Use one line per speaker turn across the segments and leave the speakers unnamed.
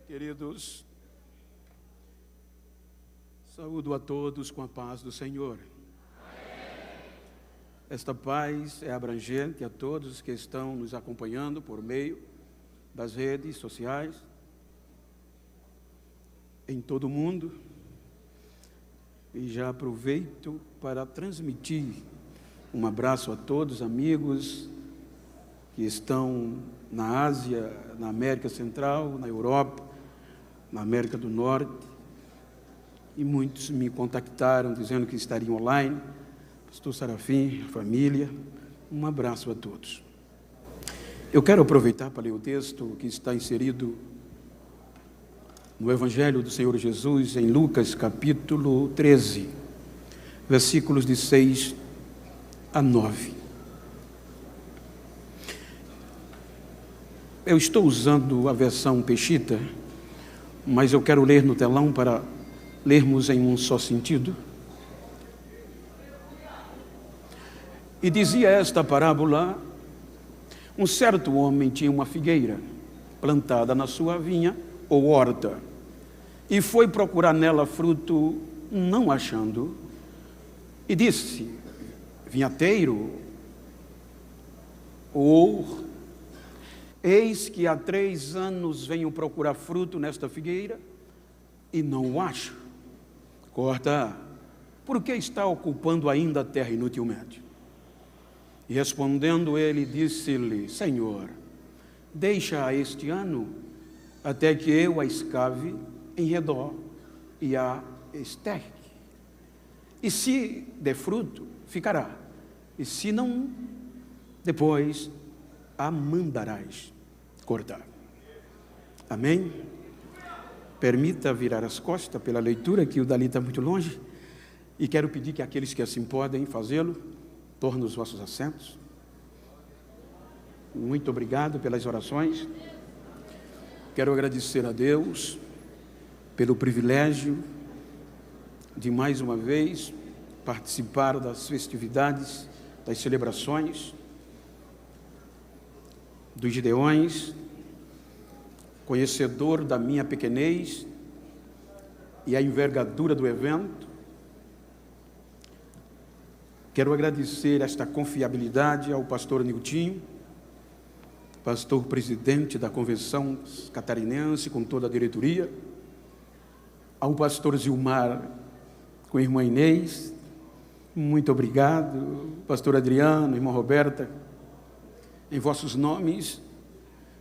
Queridos, saúdo a todos com a paz do Senhor. Esta paz é abrangente a todos que estão nos acompanhando por meio das redes sociais, em todo o mundo, e já aproveito para transmitir um abraço a todos, amigos que estão na Ásia, na América Central, na Europa, na América do Norte, e muitos me contactaram dizendo que estariam online. Pastor Sarafim, família, um abraço a todos. Eu quero aproveitar para ler o texto que está inserido no Evangelho do Senhor Jesus, em Lucas, capítulo 13, versículos de 6 a 9. Eu estou usando a versão Peshitta, mas eu quero ler no telão para lermos em um só sentido. E dizia esta parábola: um certo homem tinha uma figueira plantada na sua vinha ou horta, e foi procurar nela fruto, não achando, e disse: vinhateiro, eis que há 3 anos venho procurar fruto nesta figueira e não o acho. Corta, por que está ocupando ainda a terra inutilmente? E respondendo ele, disse-lhe: Senhor, deixa este ano, até que eu a escave em redor e a esterque. E se der fruto, ficará. E se não, depois a mandarás cortar. Amém? Permita virar as costas pela leitura, que o dali está muito longe. E quero pedir que aqueles que assim podem fazê-lo, tornem os vossos assentos. Muito obrigado pelas orações. Quero agradecer a Deus pelo privilégio de mais uma vez participar das festividades, das celebrações dos Gideões, conhecedor da minha pequenez e a envergadura do evento. Quero agradecer esta confiabilidade ao pastor Niltinho, pastor presidente da Convenção Catarinense, com toda a diretoria, ao pastor Zilmar, com a irmã Inês, muito obrigado, pastor Adriano, irmã Roberta, em vossos nomes,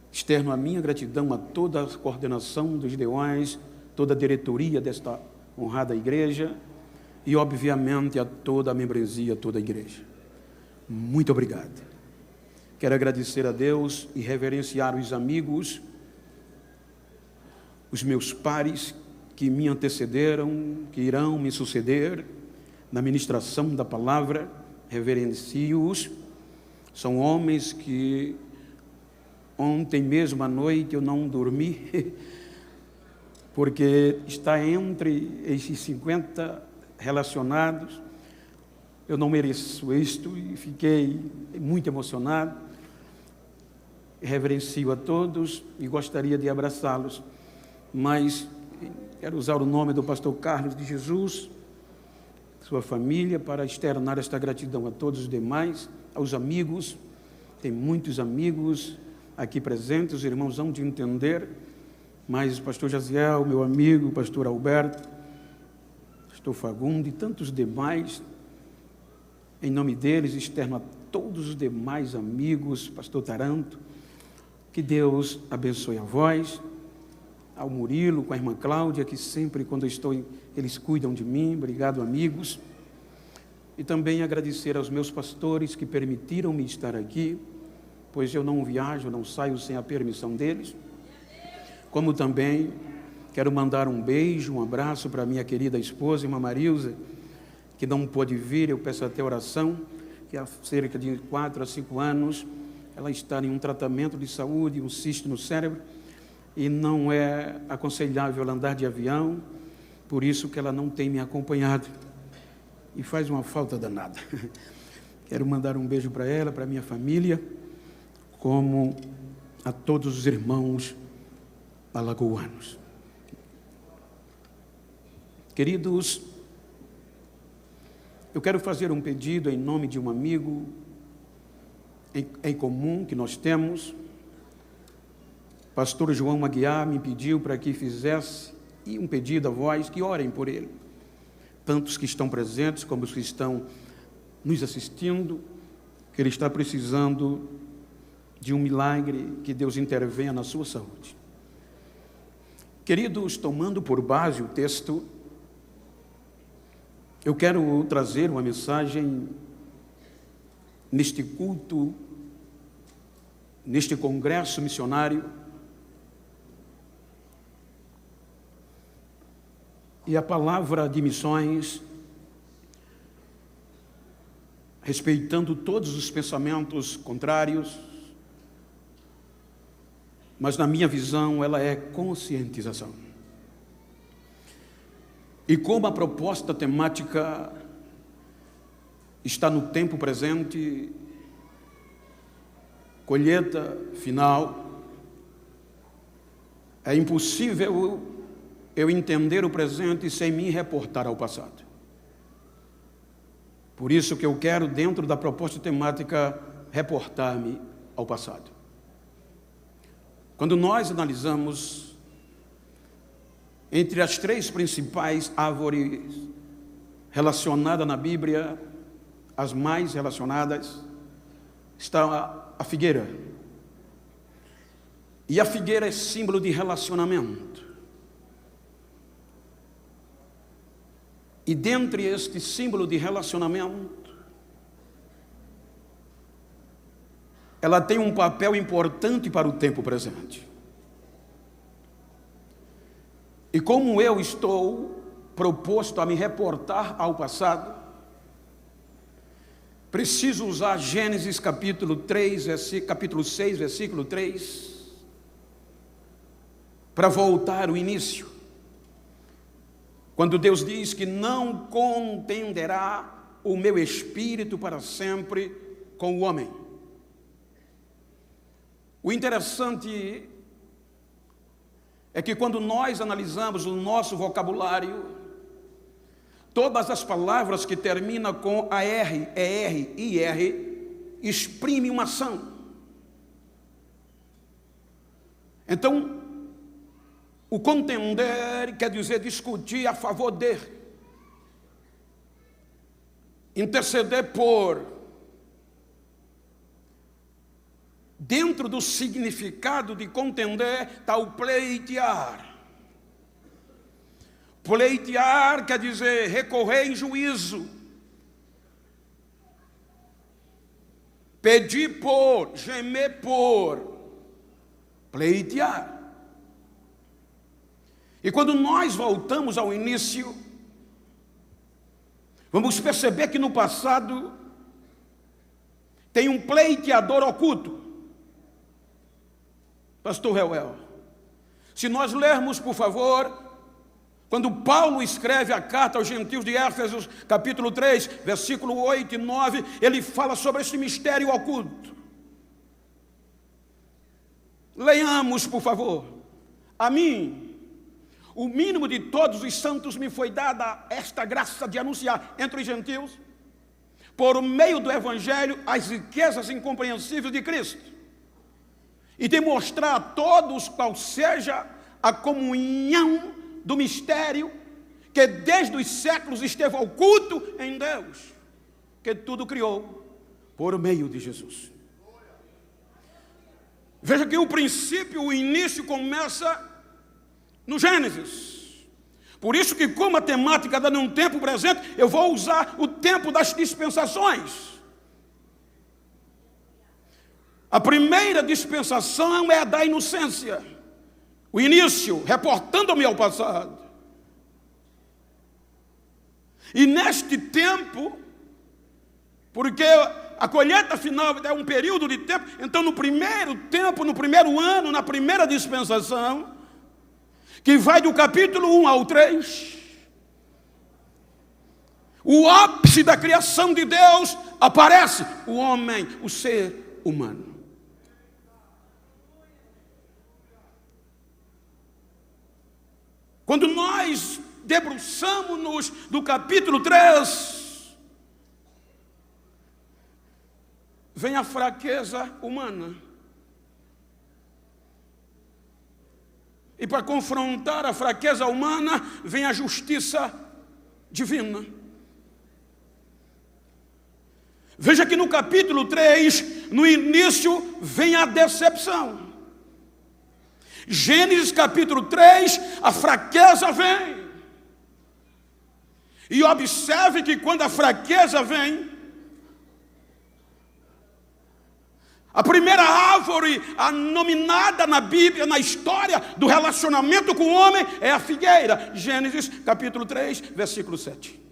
externo a minha gratidão a toda a coordenação dos Gideões, toda a diretoria desta honrada igreja e, obviamente, a toda a membresia, toda a igreja. Muito obrigado. Quero agradecer a Deus e reverenciar os amigos, os meus pares que me antecederam, que irão me suceder na ministração da palavra. Reverencio-os. São homens que ontem mesmo à noite eu não dormi, porque está entre esses 50 relacionados. Eu não mereço isto e fiquei muito emocionado. Reverencio a todos e gostaria de abraçá-los, mas quero usar o nome do pastor Carlos de Jesus, sua família, para externar esta gratidão a todos os demais, aos amigos. Tem muitos amigos aqui presentes, os irmãos hão de entender, mas o pastor Jaziel, meu amigo, o pastor Alberto, pastor Fagundo e tantos demais, em nome deles, externo a todos os demais amigos, pastor Taranto, que Deus abençoe a vós, ao Murilo, com a irmã Cláudia, que sempre, quando eu estou, eles cuidam de mim. Obrigado, amigos. E também agradecer aos meus pastores que permitiram-me estar aqui, pois eu não viajo, não saio sem a permissão deles. Como também quero mandar um beijo, um abraço para a minha querida esposa, irmã Marilza, que não pôde vir. Eu peço até oração, que há cerca de 4 a 5 anos ela está em um tratamento de saúde, um cisto no cérebro, e não é aconselhável ela andar de avião, por isso que ela não tem me acompanhado, e faz uma falta danada. Quero mandar um beijo para ela, para a minha família, como a todos os irmãos alagoanos. Queridos, eu quero fazer um pedido em nome de um amigo em comum que nós temos. Pastor João Aguiar me pediu para que fizesse um pedido a vós, que orem por ele. Tantos que estão presentes como os que estão nos assistindo, que ele está precisando de um milagre, que Deus intervenha na sua saúde. Queridos, tomando por base o texto, eu quero trazer uma mensagem neste culto, neste congresso missionário. E a palavra de missões, respeitando todos os pensamentos contrários, mas na minha visão ela é conscientização. E como a proposta temática está no tempo presente, colheita final, é impossível eu entender o presente sem me reportar ao passado. Por isso que eu quero, dentro da proposta temática, reportar-me ao passado. Quando nós analisamos entre as 3 principais árvores relacionadas na Bíblia, as mais relacionadas, está a figueira. E a figueira é símbolo de relacionamento. E dentre este símbolo de relacionamento, ela tem um papel importante para o tempo presente. E como eu estou proposto a me reportar ao passado, preciso usar Gênesis capítulo 6, versículo 3, para voltar ao início. Quando Deus diz que não contenderá o meu espírito para sempre com o homem. O interessante é que quando nós analisamos o nosso vocabulário, todas as palavras que terminam com AR, ER, IR, exprimem uma ação. Então, o contender quer dizer discutir a favor de, interceder por. Dentro do significado de contender está o pleitear. Pleitear quer dizer recorrer em juízo, pedir por, gemer por, pleitear. E quando nós voltamos ao início, vamos perceber que no passado tem um pleiteador oculto. Pastor Reuel, se nós lermos, por favor, quando Paulo escreve a carta aos gentios de Éfeso, capítulo 3, versículo 8 e 9, ele fala sobre esse mistério oculto. Leiamos, por favor. A mim, o mínimo de todos os santos, me foi dada esta graça de anunciar entre os gentios, por meio do Evangelho, as riquezas incompreensíveis de Cristo, e demonstrar a todos qual seja a comunhão do mistério que desde os séculos esteve oculto em Deus, que tudo criou por meio de Jesus. Veja que o princípio, o início começa no Gênesis. Por isso que, como a temática está num tempo presente, eu vou usar o tempo das dispensações. A primeira dispensação é a da inocência, o início, reportando-me ao passado. E neste tempo, porque a colheita final é um período de tempo, então no primeiro tempo, no primeiro ano, na primeira dispensação, que vai do capítulo 1 ao 3, o ápice da criação de Deus aparece, o homem, o ser humano. Quando nós debruçamos-nos do capítulo 3, vem a fraqueza humana. E para confrontar a fraqueza humana, vem a justiça divina. Veja que no capítulo 3, no início, vem a decepção. Gênesis capítulo 3, a fraqueza vem. E observe que quando a fraqueza vem, a primeira árvore nominada na Bíblia, na história do relacionamento com o homem, é a figueira. Gênesis capítulo 3, versículo 7.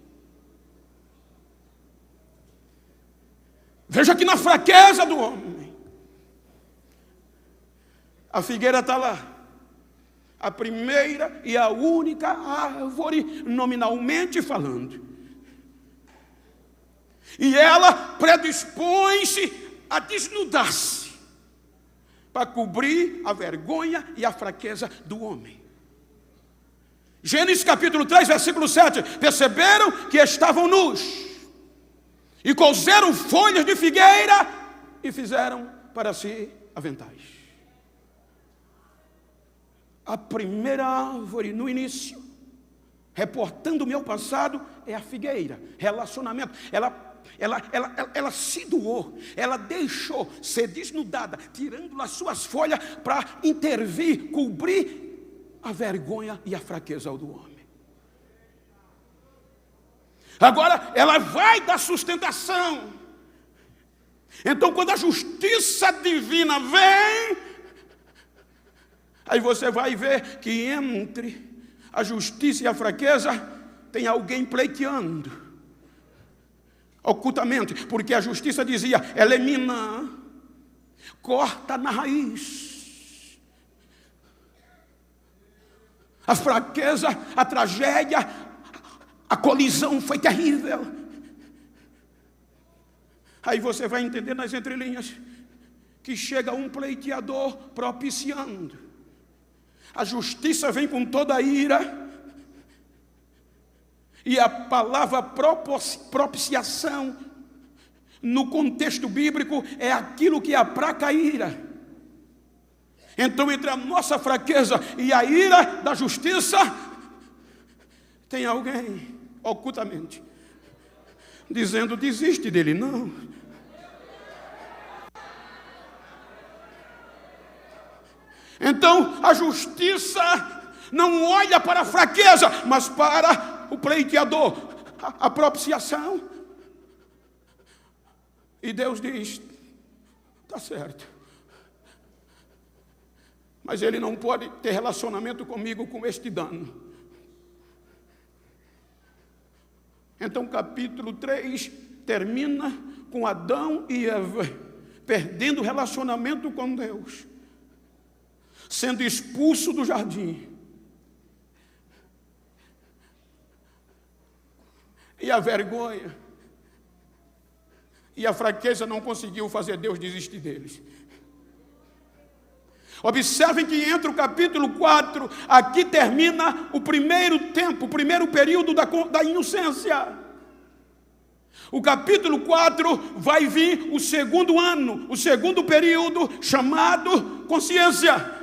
Veja que na fraqueza do homem, a figueira está lá. A primeira e a única árvore, nominalmente falando. E ela predispõe-se a desnudar-se para cobrir a vergonha e a fraqueza do homem. Gênesis capítulo 3, versículo 7. Perceberam que estavam nus e cozeram folhas de figueira e fizeram para si aventais. A primeira árvore no início, reportando o meu passado, é a figueira. Relacionamento. Ela se doou, ela deixou ser desnudada, tirando as suas folhas para intervir, cobrir a vergonha e a fraqueza do homem. Agora, ela vai dar sustentação. Então, quando a justiça divina vem, aí você vai ver que entre a justiça e a fraqueza tem alguém pleiteando, ocultamente, porque a justiça dizia, elimina, corta na raiz. A fraqueza, a tragédia, a colisão foi terrível. Aí você vai entender nas entrelinhas que chega um pleiteador propiciando. A justiça vem com toda a ira. E a palavra propiciação, no contexto bíblico, é aquilo que aplaca a ira. Então, entre a nossa fraqueza e a ira da justiça, tem alguém, ocultamente, dizendo, desiste dele, não. Então, a justiça não olha para a fraqueza, mas para o pleiteador, a propiciação. E Deus diz, está certo, mas ele não pode ter relacionamento comigo com este dano. Então, capítulo 3 termina com Adão e Eva perdendo o relacionamento com Deus, sendo expulso do jardim. E a vergonha e a fraqueza não conseguiu fazer Deus desistir deles. Observem que entre o capítulo 4, aqui termina o primeiro tempo, o primeiro período da inocência. O capítulo 4 vai vir o segundo ano, o segundo período, chamado consciência.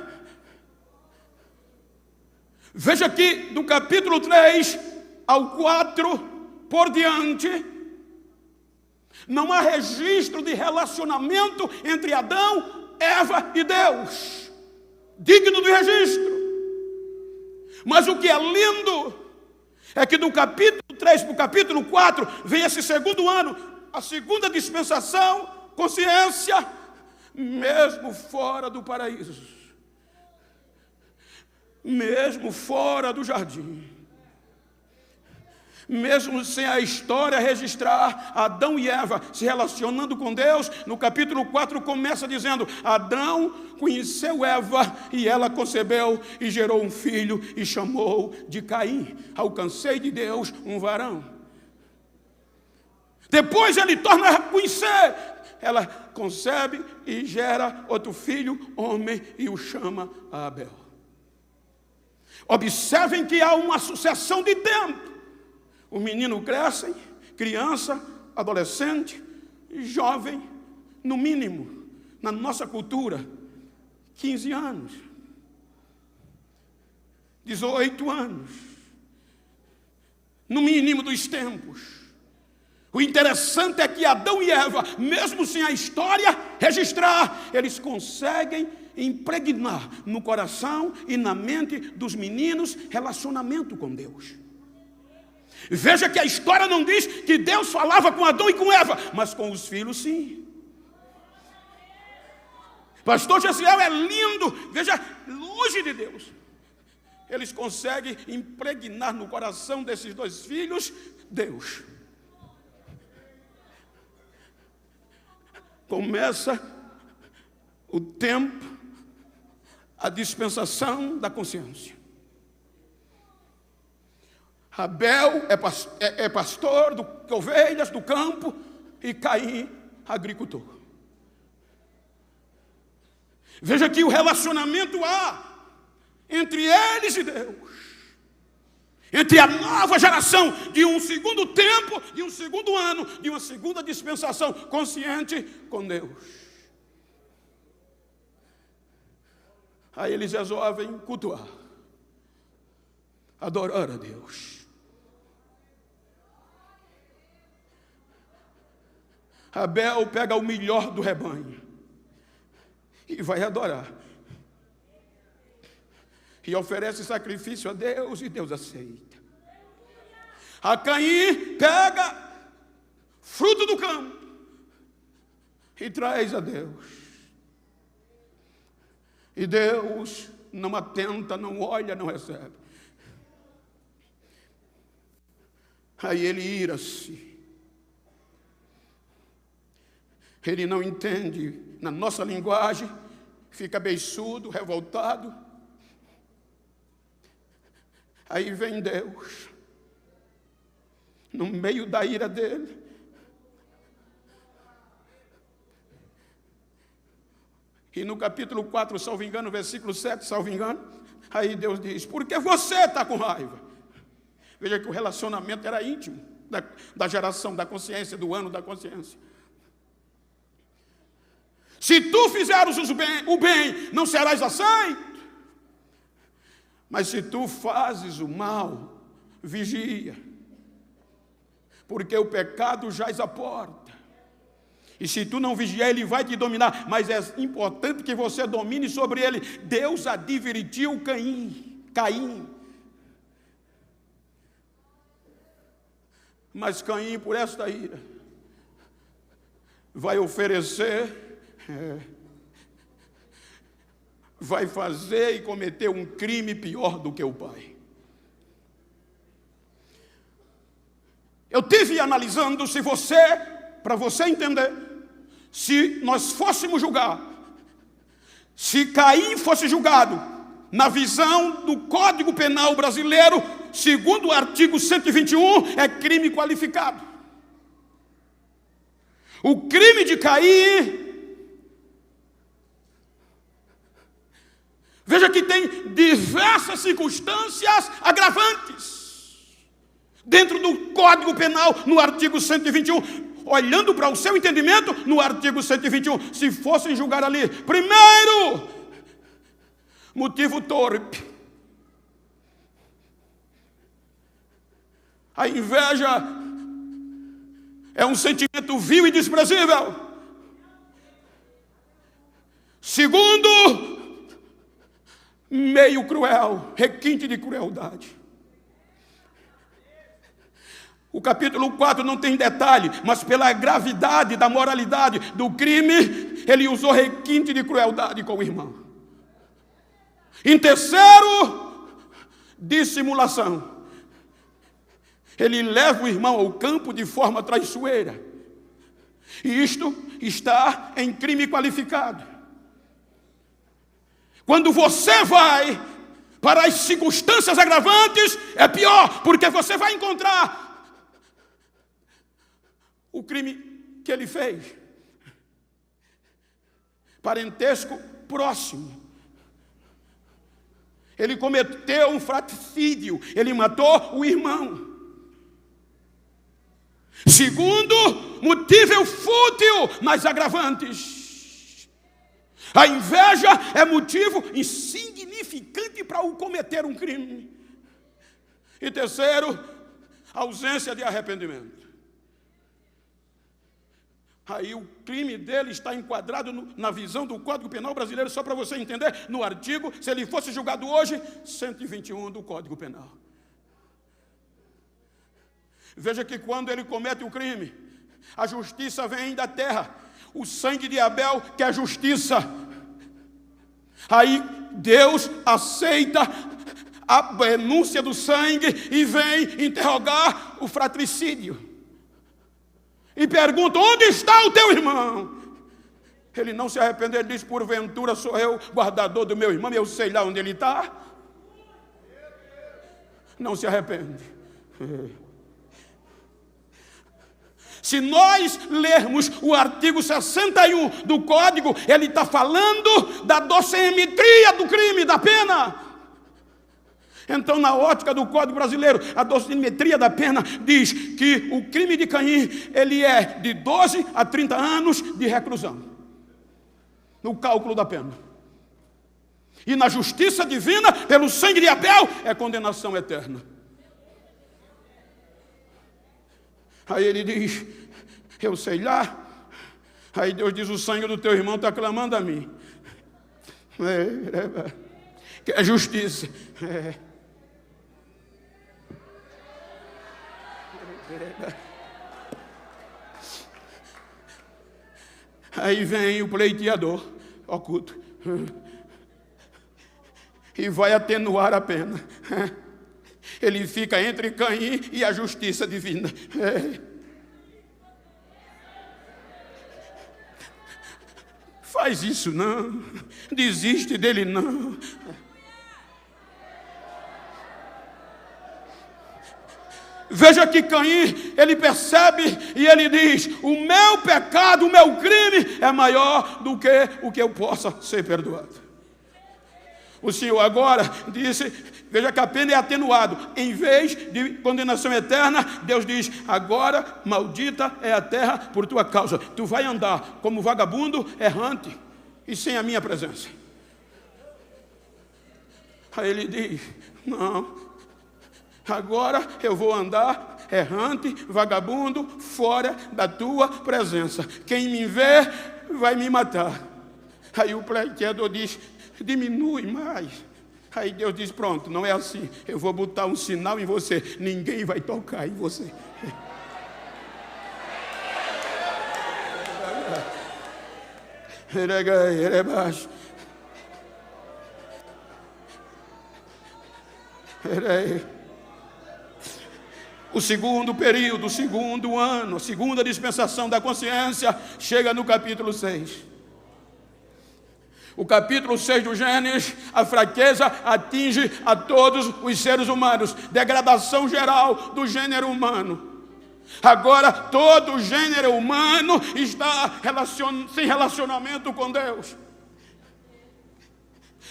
Veja que do capítulo 3 ao 4 por diante, não há registro de relacionamento entre Adão, Eva e Deus, digno de registro. Mas o que é lindo é que do capítulo 3 para o capítulo 4 vem esse segundo ano, a segunda dispensação, consciência, mesmo fora do paraíso, mesmo fora do jardim, mesmo sem a história registrar Adão e Eva se relacionando com Deus, no capítulo 4 começa dizendo, Adão conheceu Eva e ela concebeu e gerou um filho e chamou de Caim. Alcancei de Deus um varão. Depois ele torna a conhecer, ela concebe e gera outro filho, homem, e o chama Abel. Observem que há uma sucessão de tempo. O menino cresce, criança, adolescente, jovem, no mínimo, na nossa cultura, 15 anos, 18 anos, no mínimo dos tempos. O interessante é que Adão e Eva, mesmo sem a história registrar, eles conseguem impregnar no coração e na mente dos meninos relacionamento com Deus. Veja que a história não diz que Deus falava com Adão e com Eva, mas com os filhos sim. Pastor Gesiel é lindo, veja, longe de Deus. Eles conseguem impregnar no coração desses dois filhos Deus. Começa o tempo, a dispensação da consciência. Abel é pastor de ovelhas do campo e Caim, agricultor. Veja que o relacionamento há entre eles e Deus. Entre a nova geração de um segundo tempo, de um segundo ano, de uma segunda dispensação consciente com Deus. Aí eles resolvem cultuar, adorar a Deus. Abel pega o melhor do rebanho e vai adorar. E oferece sacrifício a Deus e Deus aceita. A Caim pega fruto do campo e traz a Deus. E Deus não atenta, não olha, não recebe. Aí ele ira-se. Ele não entende, na nossa linguagem, fica beiçudo, revoltado. Aí vem Deus, no meio da ira dele, e no capítulo 4, salvo engano, versículo 7, salvo engano, aí Deus diz: por que você está com raiva? Veja que o relacionamento era íntimo, da geração da consciência, do ano da consciência. Se tu fizeres o bem, não serás aceito. Mas se tu fazes o mal, vigia, porque o pecado jaz à porta. E se tu não vigiar, ele vai te dominar. Mas é importante que você domine sobre ele. Deus advertiu Caim. Mas Caim, por esta ira, vai oferecer, vai fazer e cometer um crime pior do que o pai. Eu tive analisando para você entender, se nós fôssemos julgar, se Caim fosse julgado na visão do Código Penal brasileiro, segundo o artigo 121, é crime qualificado. O crime de Caim, veja que tem diversas circunstâncias agravantes dentro do Código Penal, no artigo 121. Olhando para o seu entendimento, no artigo 121, se fossem julgar ali, primeiro, motivo torpe. A inveja é um sentimento vil e desprezível. Segundo, meio cruel, requinte de crueldade. O capítulo 4 não tem detalhe, mas pela gravidade da moralidade do crime, ele usou requinte de crueldade com o irmão. Em terceiro, dissimulação. Ele leva o irmão ao campo de forma traiçoeira. E isto está em crime qualificado. Quando você vai para as circunstâncias agravantes, é pior, porque você vai encontrar o crime que ele fez. Parentesco próximo. Ele cometeu um fratricídio, ele matou o irmão. Segundo, motivo fútil, mas agravantes. A inveja é motivo insignificante para o cometer um crime. E terceiro, ausência de arrependimento. Aí o crime dele está enquadrado na visão do Código Penal brasileiro, só para você entender, no artigo, se ele fosse julgado hoje, 121 do Código Penal. Veja que quando ele comete o crime, a justiça vem da terra, o sangue de Abel que é a justiça. Aí Deus aceita a denúncia do sangue e vem interrogar o fratricídio. E pergunta: onde está o teu irmão? Ele não se arrependeu, ele diz: porventura sou eu guardador do meu irmão, eu sei lá onde ele está. Não se arrepende. Se nós lermos o artigo 61 do Código, ele está falando da dosimetria do crime, da pena. Então, na ótica do Código Brasileiro, a dosimetria da pena diz que o crime de Caim, ele é de 12 a 30 anos de reclusão, no cálculo da pena. E na justiça divina, pelo sangue de Abel, é condenação eterna. Aí ele diz: eu sei lá. Aí Deus diz: o sangue do teu irmão está clamando a mim. Que é justiça. Aí vem o pleiteador oculto e vai atenuar a pena. Ele fica entre Caim e a justiça divina. Faz isso não, desiste dele não. Veja que Caim, ele percebe e ele diz: o meu pecado, o meu crime é maior do que o que eu possa ser perdoado. O Senhor agora disse, veja que a pena é atenuado. Em vez de condenação eterna, Deus diz: agora maldita é a terra por tua causa. Tu vai andar como vagabundo, errante e sem a minha presença. Aí ele diz: não, agora eu vou andar errante, vagabundo, fora da tua presença. Quem me vê vai me matar. Aí o pleiteador diz: diminui mais. Aí Deus diz: pronto, não é assim. Eu vou botar um sinal em você. Ninguém vai tocar em você. O segundo período, o segundo ano, a segunda dispensação da consciência chega no capítulo 6. O capítulo 6 do Gênesis, a fraqueza atinge a todos os seres humanos. Degradação geral do gênero humano. Agora todo o gênero humano está sem relacionamento com Deus.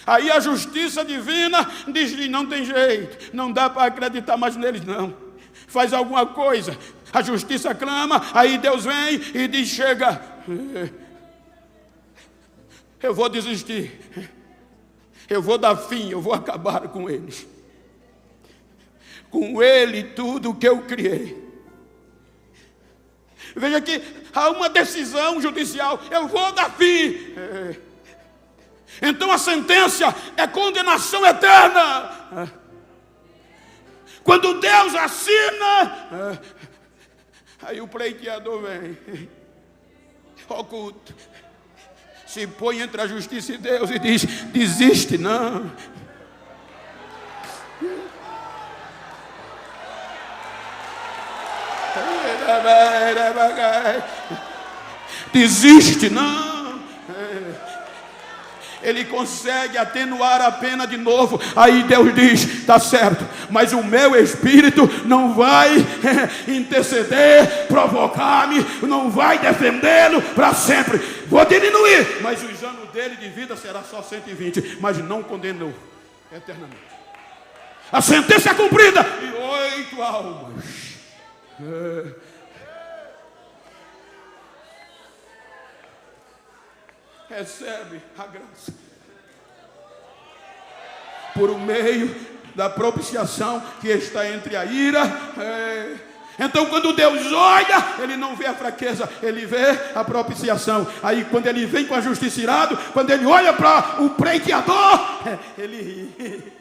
Aí a justiça divina diz-lhe: não tem jeito, não dá para acreditar mais neles não. Faz alguma coisa. A justiça clama, aí Deus vem e diz: chega, eu vou desistir, eu vou dar fim, eu vou acabar com eles. Com ele tudo o que eu criei. Veja que há uma decisão judicial: eu vou dar fim. Então a sentença é condenação eterna. Quando Deus assina, aí o pleiteador vem, oculto, se põe entre a justiça e Deus e diz: desiste não. Desiste não. Ele consegue atenuar a pena de novo. Aí Deus diz: está certo, mas o meu espírito não vai interceder, provocar-me, não vai defendê-lo para sempre. Vou diminuir, mas os anos dele de vida será só 120. Mas não condenou. eternamente. A sentença é cumprida e 8 almas. Recebe a graça por meio da propiciação que está entre a ira. Então quando Deus olha, Ele não vê a fraqueza, Ele vê a propiciação. Aí quando Ele vem com a justiça irado, quando Ele olha para o pleiteador, Ele ri.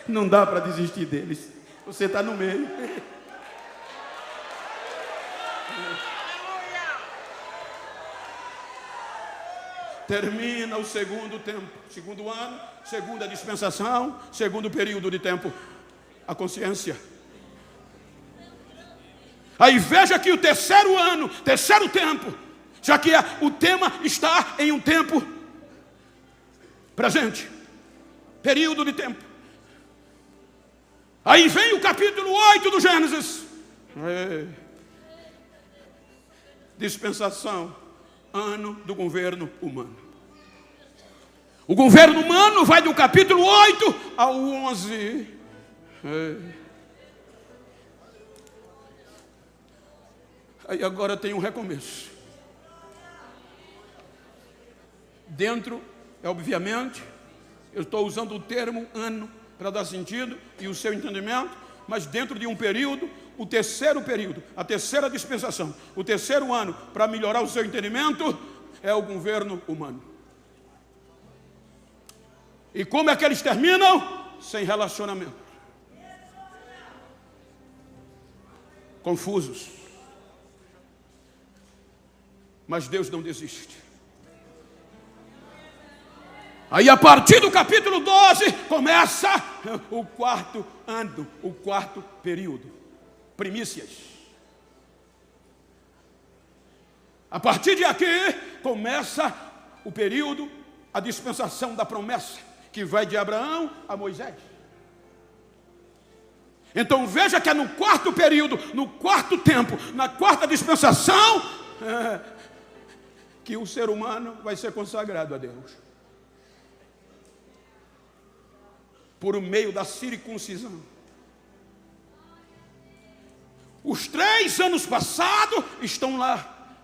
Não dá para desistir deles. Você está no meio. Termina o segundo tempo, segundo ano, segunda dispensação, segundo período de tempo, a consciência. Aí veja que o terceiro ano, terceiro tempo, já que o tema está em um tempo presente, período de tempo. Aí vem o capítulo 8 do Gênesis. Dispensação, ano do governo humano. O governo humano vai do capítulo 8 ao 11. Aí agora tem um recomeço. Dentro, obviamente, eu estou usando o termo ano para dar sentido e o seu entendimento, mas dentro de um período, o terceiro período, a terceira dispensação, o terceiro ano, para melhorar o seu entendimento, é o governo humano. E como é que eles terminam? Sem relacionamento. Confusos. Mas Deus não desiste. Aí a partir do capítulo 12, começa o quarto ano, o quarto período. Primícias. A partir de aqui, começa o período, a dispensação da promessa, que vai de Abraão a Moisés. Então veja que é no quarto período, no quarto tempo, na quarta dispensação, que o ser humano vai ser consagrado a Deus. Por meio da circuncisão. Os 3 anos passados estão lá.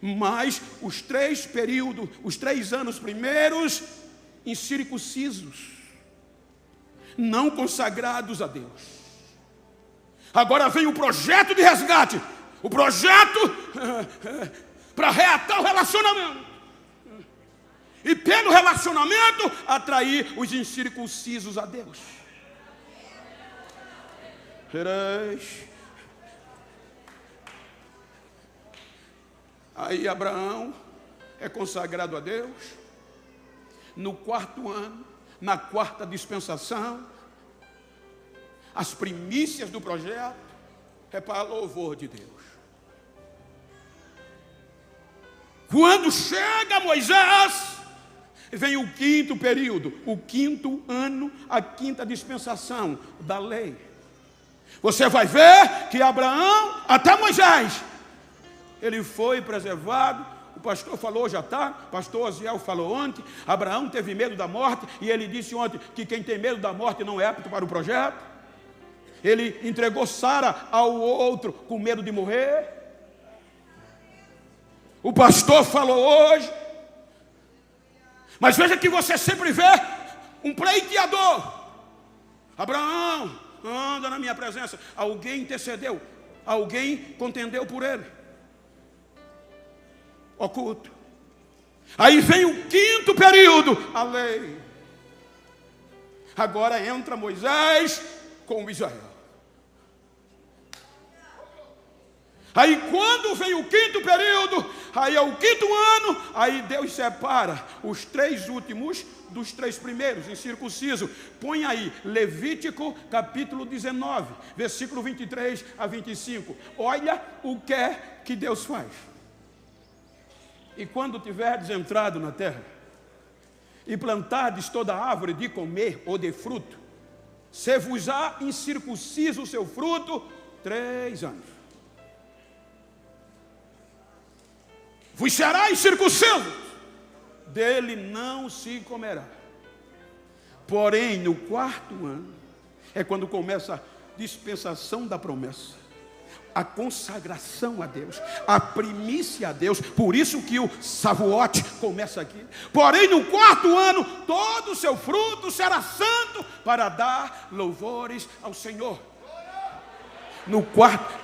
Mas os 3 períodos, os 3 anos primeiros, incircuncisos. Não consagrados a Deus. Agora vem o projeto de resgate. O projeto para reatar o relacionamento. E pelo relacionamento, atrair os incircuncisos a Deus. Aí Abraão é consagrado a Deus. No quarto ano, na quarta dispensação, as primícias do projeto é para louvor de Deus. Quando chega Moisés, vem o quinto período, o quinto ano, a quinta dispensação da lei. Você vai ver que Abraão, até Moisés, ele foi preservado. O pastor falou já está, pastor Osiel falou ontem, Abraão teve medo da morte, e ele disse ontem que quem tem medo da morte não é apto para o projeto. Ele entregou Sara ao outro com medo de morrer. O pastor falou hoje. Mas veja que você sempre vê um pleiteador. Abraão, anda na minha presença. Alguém intercedeu, alguém contendeu por ele. Oculto. Aí vem o quinto período, a lei. Agora entra Moisés com Israel. Aí quando vem o quinto período, aí é o quinto ano, aí Deus separa os 3 últimos dos 3 primeiros, incircunciso. Põe aí, Levítico capítulo 19, versículo 23 a 25. Olha o que é que Deus faz. E quando tiverdes entrado na terra, e plantardes toda árvore de comer ou de fruto, se-vos-á incircunciso o seu fruto 3 anos. Vos será incircunciso, dele não se comerá. Porém, no 4º ano, é quando começa a dispensação da promessa, a consagração a Deus, a primícia a Deus. Por isso que o Shavuot começa aqui. Porém, no 4º ano, todo o seu fruto será santo, para dar louvores ao Senhor. No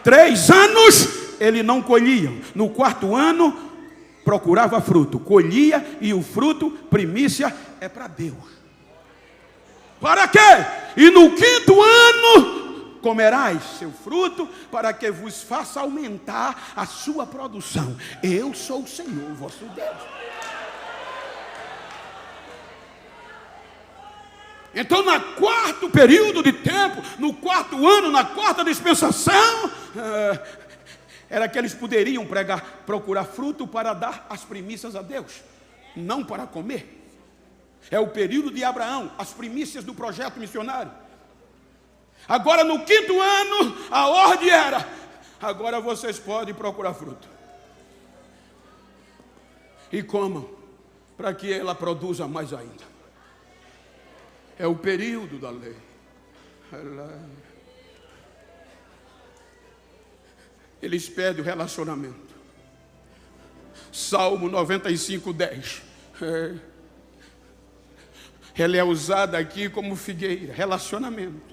3 anos, ele não colhia. No 4º ano, procurava fruto, colhia, e o fruto, primícia, é para Deus. Para quê? E no 5º ano, comerás seu fruto, para que vos faça aumentar a sua produção. Eu sou o Senhor, vosso Deus. Então, no 4º período de tempo, no 4º ano, na 4ª dispensação, era que eles poderiam procurar fruto para dar as primícias a Deus, não para comer. É o período de Abraão, as primícias do projeto missionário. Agora, no 5º ano, a ordem era: agora vocês podem procurar fruto. E comam, para que ela produza mais ainda. É o período da lei. Eles pedem o relacionamento. Salmo 95:10. Ela é usada aqui como figueira, relacionamento.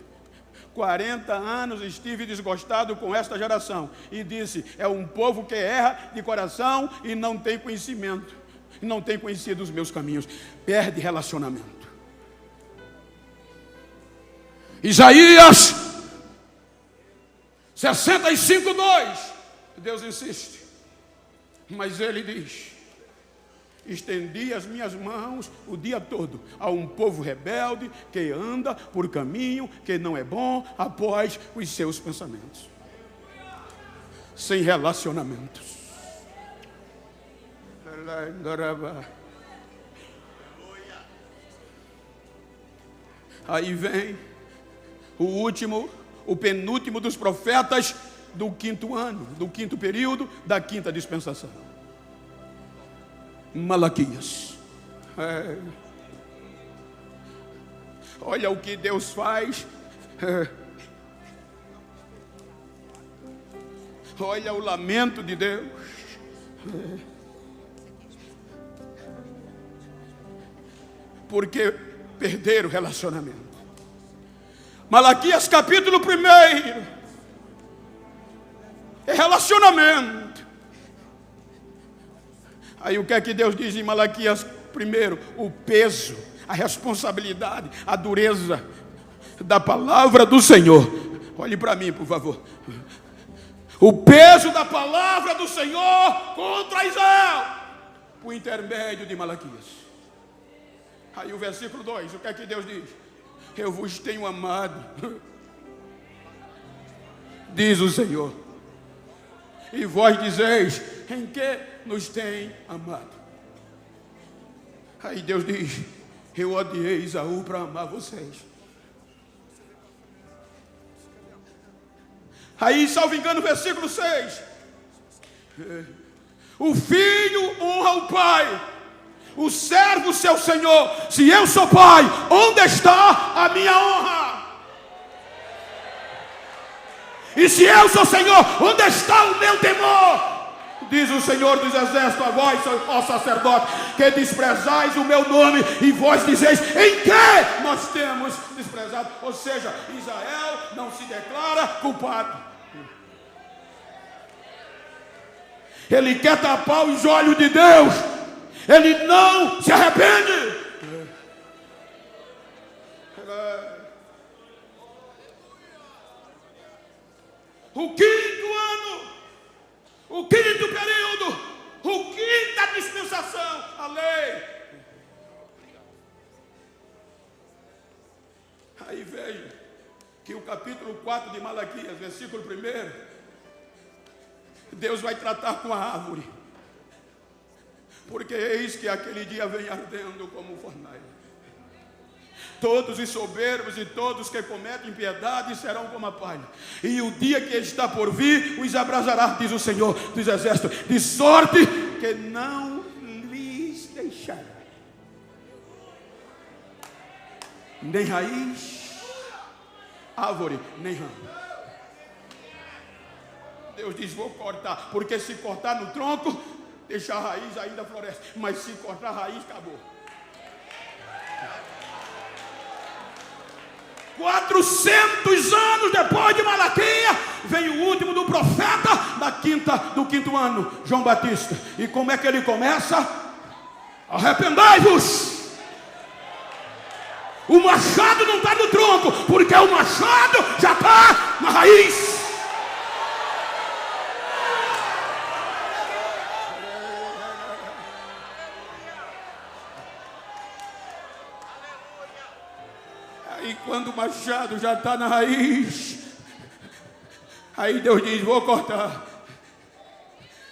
40 anos estive desgostado com esta geração, e disse: é um povo que erra de coração e não tem conhecimento, e não tem conhecido os meus caminhos. Perde relacionamento. Isaías 65:2. Deus insiste, mas ele diz: estendi as minhas mãos o dia todo a um povo rebelde que anda por caminho que não é bom, após os seus pensamentos, sem relacionamentos. Aí vem o último, o penúltimo dos profetas do 5º ano, do 5º período da 5ª dispensação. Malaquias. Olha o que Deus faz. Olha o lamento de Deus. Porque perderam o relacionamento. Malaquias capítulo 1 é relacionamento. Aí o que é que Deus diz em Malaquias 1? O peso, a responsabilidade, a dureza da palavra do Senhor. Olhe para mim, por favor. O peso da palavra do Senhor contra Israel, por intermédio de Malaquias. Aí o versículo 2, o que é que Deus diz? Eu vos tenho amado, diz o Senhor, e vós dizeis: em que nos tem amado? Aí Deus diz: eu odiei Esaú para amar vocês. Aí, salvo engano, versículo 6, o filho honra o pai, o servo seu senhor. Se eu sou pai, onde está a minha honra? E se eu sou Senhor, onde está o meu temor? Diz o Senhor dos Exércitos a vós, ó sacerdote, que desprezais o meu nome, e vós dizeis: em que nós temos desprezado? Ou seja, Israel não se declara culpado. Ele quer tapar os olhos de Deus. Ele não se arrepende. O 5º ano, o 5º período, o 5ª dispensação, a lei. Aí veja que o capítulo 4 de Malaquias, versículo 1, Deus vai tratar com a árvore, porque eis que aquele dia vem ardendo como fornalha. Todos os soberbos e todos que cometem impiedade serão como a palha, e o dia que está por vir os abrasará, diz o Senhor dos Exércitos, de sorte que não lhes deixará. nem raiz, árvore, nem ramo. Deus diz: vou cortar, porque se cortar no tronco, deixar a raiz ainda floresce, mas se cortar a raiz, acabou. 400 anos depois de Malaquias, vem o último do profeta do quinto ano, João Batista. E como é que ele começa? Arrependai-vos. O machado não está no tronco, porque o machado já está na raiz. E quando o machado já está na raiz, aí Deus diz: vou cortar.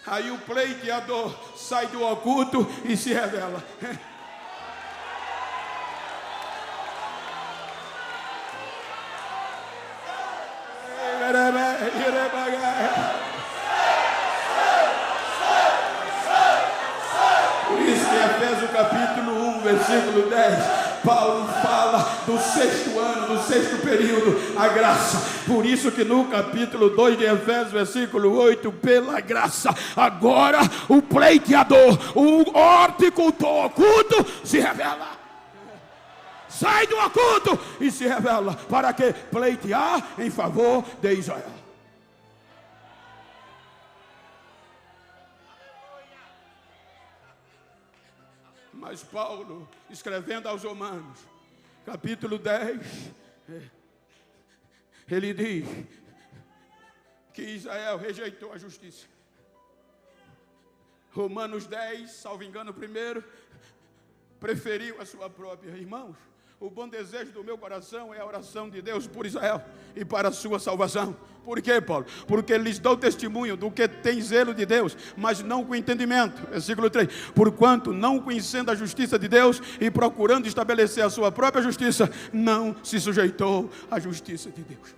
Aí o pleiteador sai do oculto e se revela. Por isso que Efésios capítulo 1, versículo 10, Paulo fala do sexto ano, do sexto período, a graça. Por isso que no capítulo 2 de Efésios, versículo 8, pela graça, agora o pleiteador, o horticultor oculto se revela. Sai do oculto e se revela. Para que? Pleitear em favor de Israel. Mas Paulo, escrevendo aos Romanos, capítulo 10, ele diz que Israel rejeitou a justiça. Romanos 10, salvo engano, primeiro, preferiu a sua própria. Irmãos, o bom desejo do meu coração é a oração de Deus por Israel e para a sua salvação. Por quê, Paulo? Porque lhes dou testemunho do que tem zelo de Deus, mas não com entendimento. Versículo 3. Porquanto, não conhecendo a justiça de Deus e procurando estabelecer a sua própria justiça, não se sujeitou à justiça de Deus.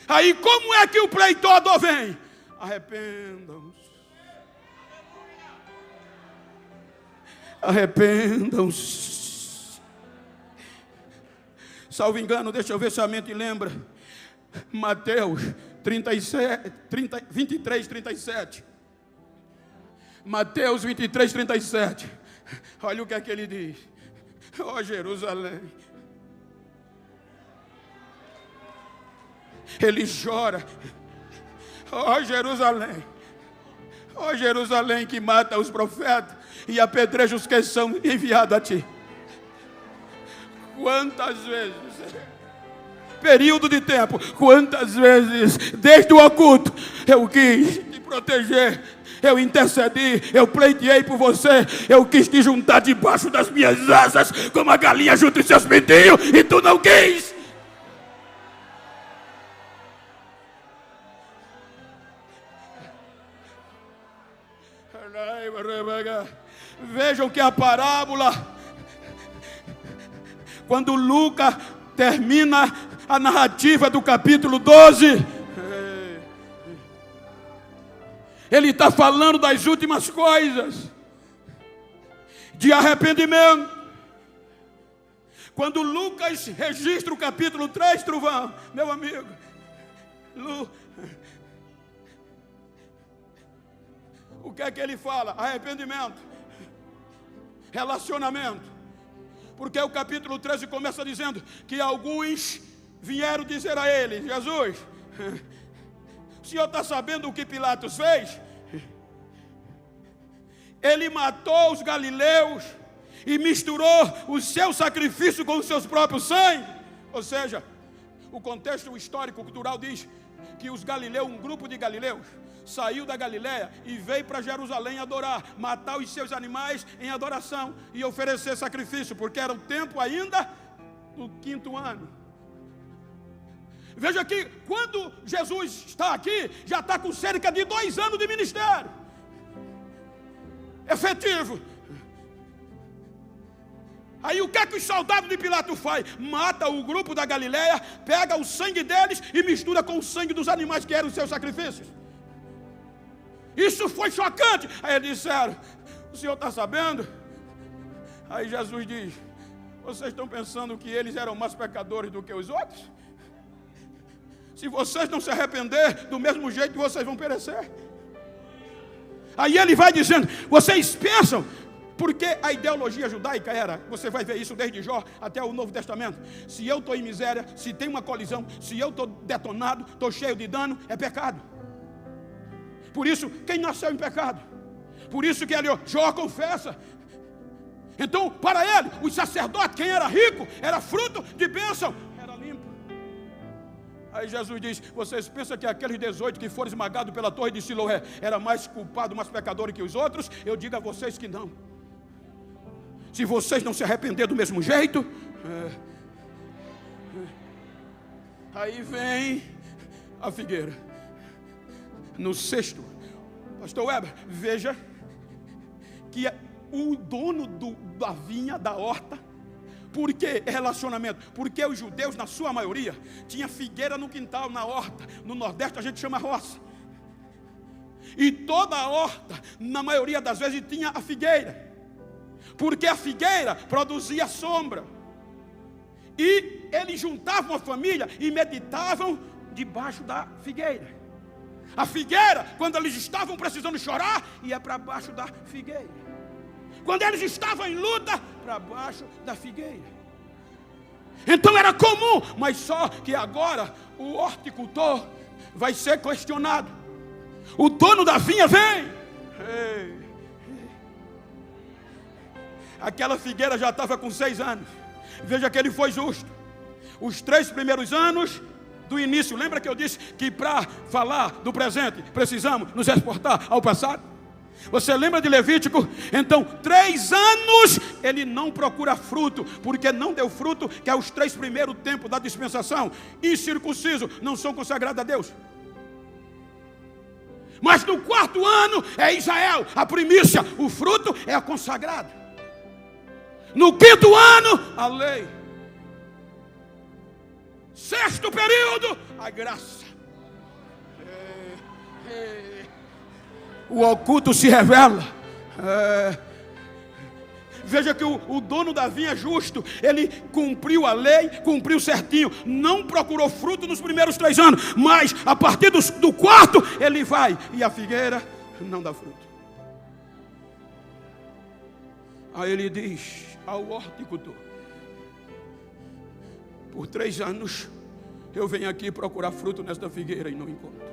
Aí como é que o pleiteador vem? Arrependam-se. Arrependam-se. Salvo engano, deixa eu ver se a mente lembra. Mateus 23, 37. Mateus 23, 37. Olha o que é que ele diz. Ó Jerusalém. Ele chora. Ó Jerusalém. Ó Jerusalém que mata os profetas e apedreja os que são enviados a ti. Quantas vezes, período de tempo, quantas vezes, desde o oculto, eu quis te proteger, eu intercedi, eu pleiteei por você, eu quis te juntar debaixo das minhas asas, como a galinha junto os seus pintinhos, e tu não quis. Vejam que a parábola, quando Lucas termina a narrativa do capítulo 12, ele está falando das últimas coisas, de arrependimento. Quando Lucas registra o capítulo 3, Truvão, meu amigo, o que é que ele fala? Arrependimento, relacionamento. Porque o capítulo 13 começa dizendo que alguns vieram dizer a ele: Jesus, o senhor está sabendo o que Pilatos fez? Ele matou os galileus e misturou o seu sacrifício com os seus próprios sangue. Ou seja, o contexto histórico cultural diz que os galileus, um grupo de galileus, saiu da Galileia e veio para Jerusalém adorar, matar os seus animais em adoração e oferecer sacrifício, porque era o tempo ainda do quinto ano. Veja que quando Jesus está aqui, já está com cerca de 2 anos de ministério efetivo. Aí o que é que os soldados de Pilatos faz? Mata o grupo da Galileia, pega o sangue deles e mistura com o sangue dos animais que eram os seus sacrifícios. Isso foi chocante. Aí eles disseram: o senhor está sabendo? Aí Jesus diz: vocês estão pensando que eles eram mais pecadores do que os outros? Se vocês não se arrepender, do mesmo jeito vocês vão perecer. Aí ele vai dizendo: vocês pensam, porque a ideologia judaica era, você vai ver isso desde Jó até o Novo Testamento, se eu estou em miséria, se tem uma colisão, se eu estou detonado, estou cheio de dano, é pecado. Por isso, quem nasceu em pecado? Por isso que ele, Jó confessa. Então, para ele, os sacerdotes, quem era rico, era fruto de bênção, era limpo. Aí Jesus diz: vocês pensam que aqueles 18 que foram esmagados pela torre de Siloé era mais culpado, mais pecador que os outros? Eu digo a vocês que não. Se vocês não se arrepender do mesmo jeito, aí vem a figueira. No sexto, pastor Weber, veja que o dono da vinha, da horta, por que relacionamento? Porque os judeus, na sua maioria, tinha figueira no quintal, na horta. No Nordeste a gente chama roça. E toda a horta, na maioria das vezes, tinha a figueira. Porque a figueira produzia sombra. E eles juntavam a família e meditavam debaixo da figueira. A figueira, quando eles estavam precisando chorar, ia para baixo da figueira. Quando eles estavam em luta, para baixo da figueira. Então era comum, mas só que agora o horticultor vai ser questionado. O dono da vinha vem. Aquela figueira já estava com 6 anos. Veja que ele foi justo. Os 3 primeiros anos do início, lembra que eu disse que para falar do presente precisamos nos exportar ao passado? Você lembra de Levítico? Então 3 anos ele não procura fruto, porque não deu fruto, que é os 3 primeiros tempos da dispensação. Incircunciso não são consagrados a Deus. Mas no 4º ano é Israel, a primícia, o fruto é a consagrada. No 5º ano, a lei. 6º período, a graça. O oculto se revela. Veja que o dono da vinha é justo. Ele cumpriu a lei, cumpriu certinho. Não procurou fruto nos primeiros 3 anos. Mas a partir do 4º, ele vai. E a figueira não dá fruto. Aí ele diz ao horticultor: por 3 anos eu venho aqui procurar fruto nesta figueira e não encontro.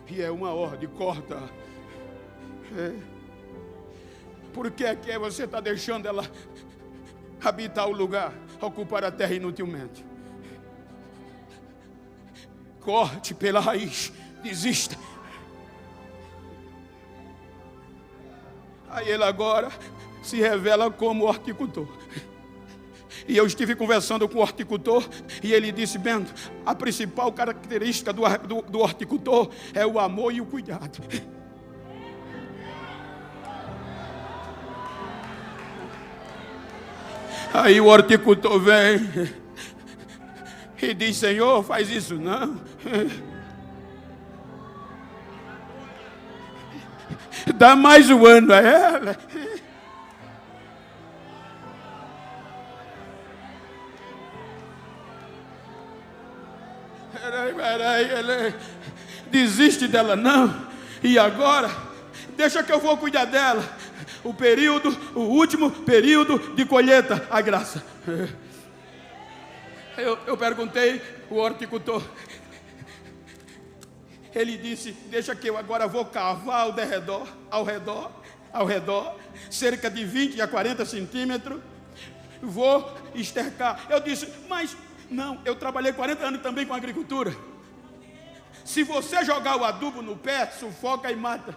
E é uma ordem, corta. Por que é que você está deixando ela habitar o lugar, ocupar a terra inutilmente? Corte pela raiz, desista. Aí ele agora se revela como horticultor. E eu estive conversando com o horticultor e ele disse: Bento, a principal característica do horticultor é o amor e o cuidado. Aí o horticultor vem e diz: Senhor, faz isso não. Dá mais um ano a ela. Peraí, desiste dela não. E agora, deixa que eu vou cuidar dela. O último período de colheita, a graça. Eu perguntei o horticultor. Ele disse: deixa que eu agora vou cavar ao redor, cerca de 20 a 40 centímetros. Vou estercar. Eu disse: mas não, eu trabalhei 40 anos também com agricultura. Se você jogar o adubo no pé, sufoca e mata.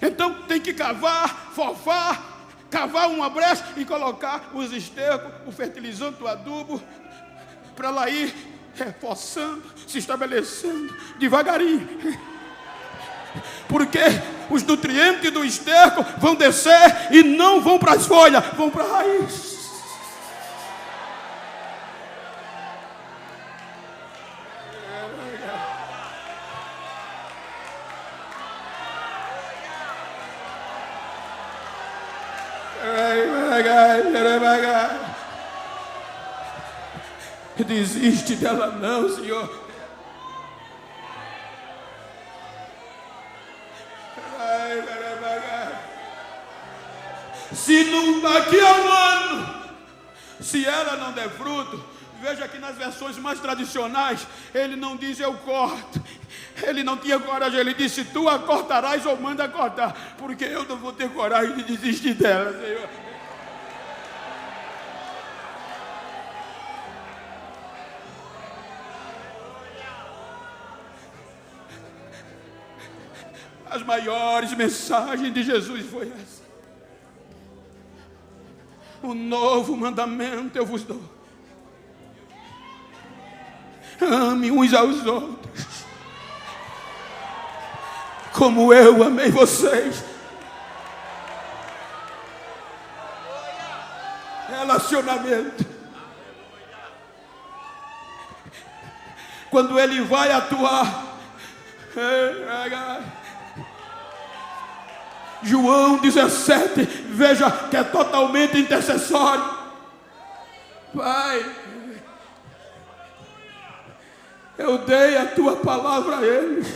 Então tem que cavar, fofar, cavar uma brecha e colocar os estercos, o fertilizante, o adubo, para lá ir reforçando, se estabelecendo devagarinho. Porque os nutrientes do esterco vão descer e não vão para as folhas, vão para a raiz. Desiste dela não, Senhor. Se daqui a um ano, se ela não der fruto, veja que nas versões mais tradicionais, ele não diz eu corto. Ele não tinha coragem, ele disse tu a cortarás ou manda cortar, porque eu não vou ter coragem de desistir dela, Senhor. As maiores mensagens de Jesus foi essa. Um novo mandamento eu vos dou: ame uns aos outros, como eu amei vocês. Relacionamento. Quando ele vai atuar, João 17, veja que é totalmente intercessório. Pai, eu dei a tua palavra a eles,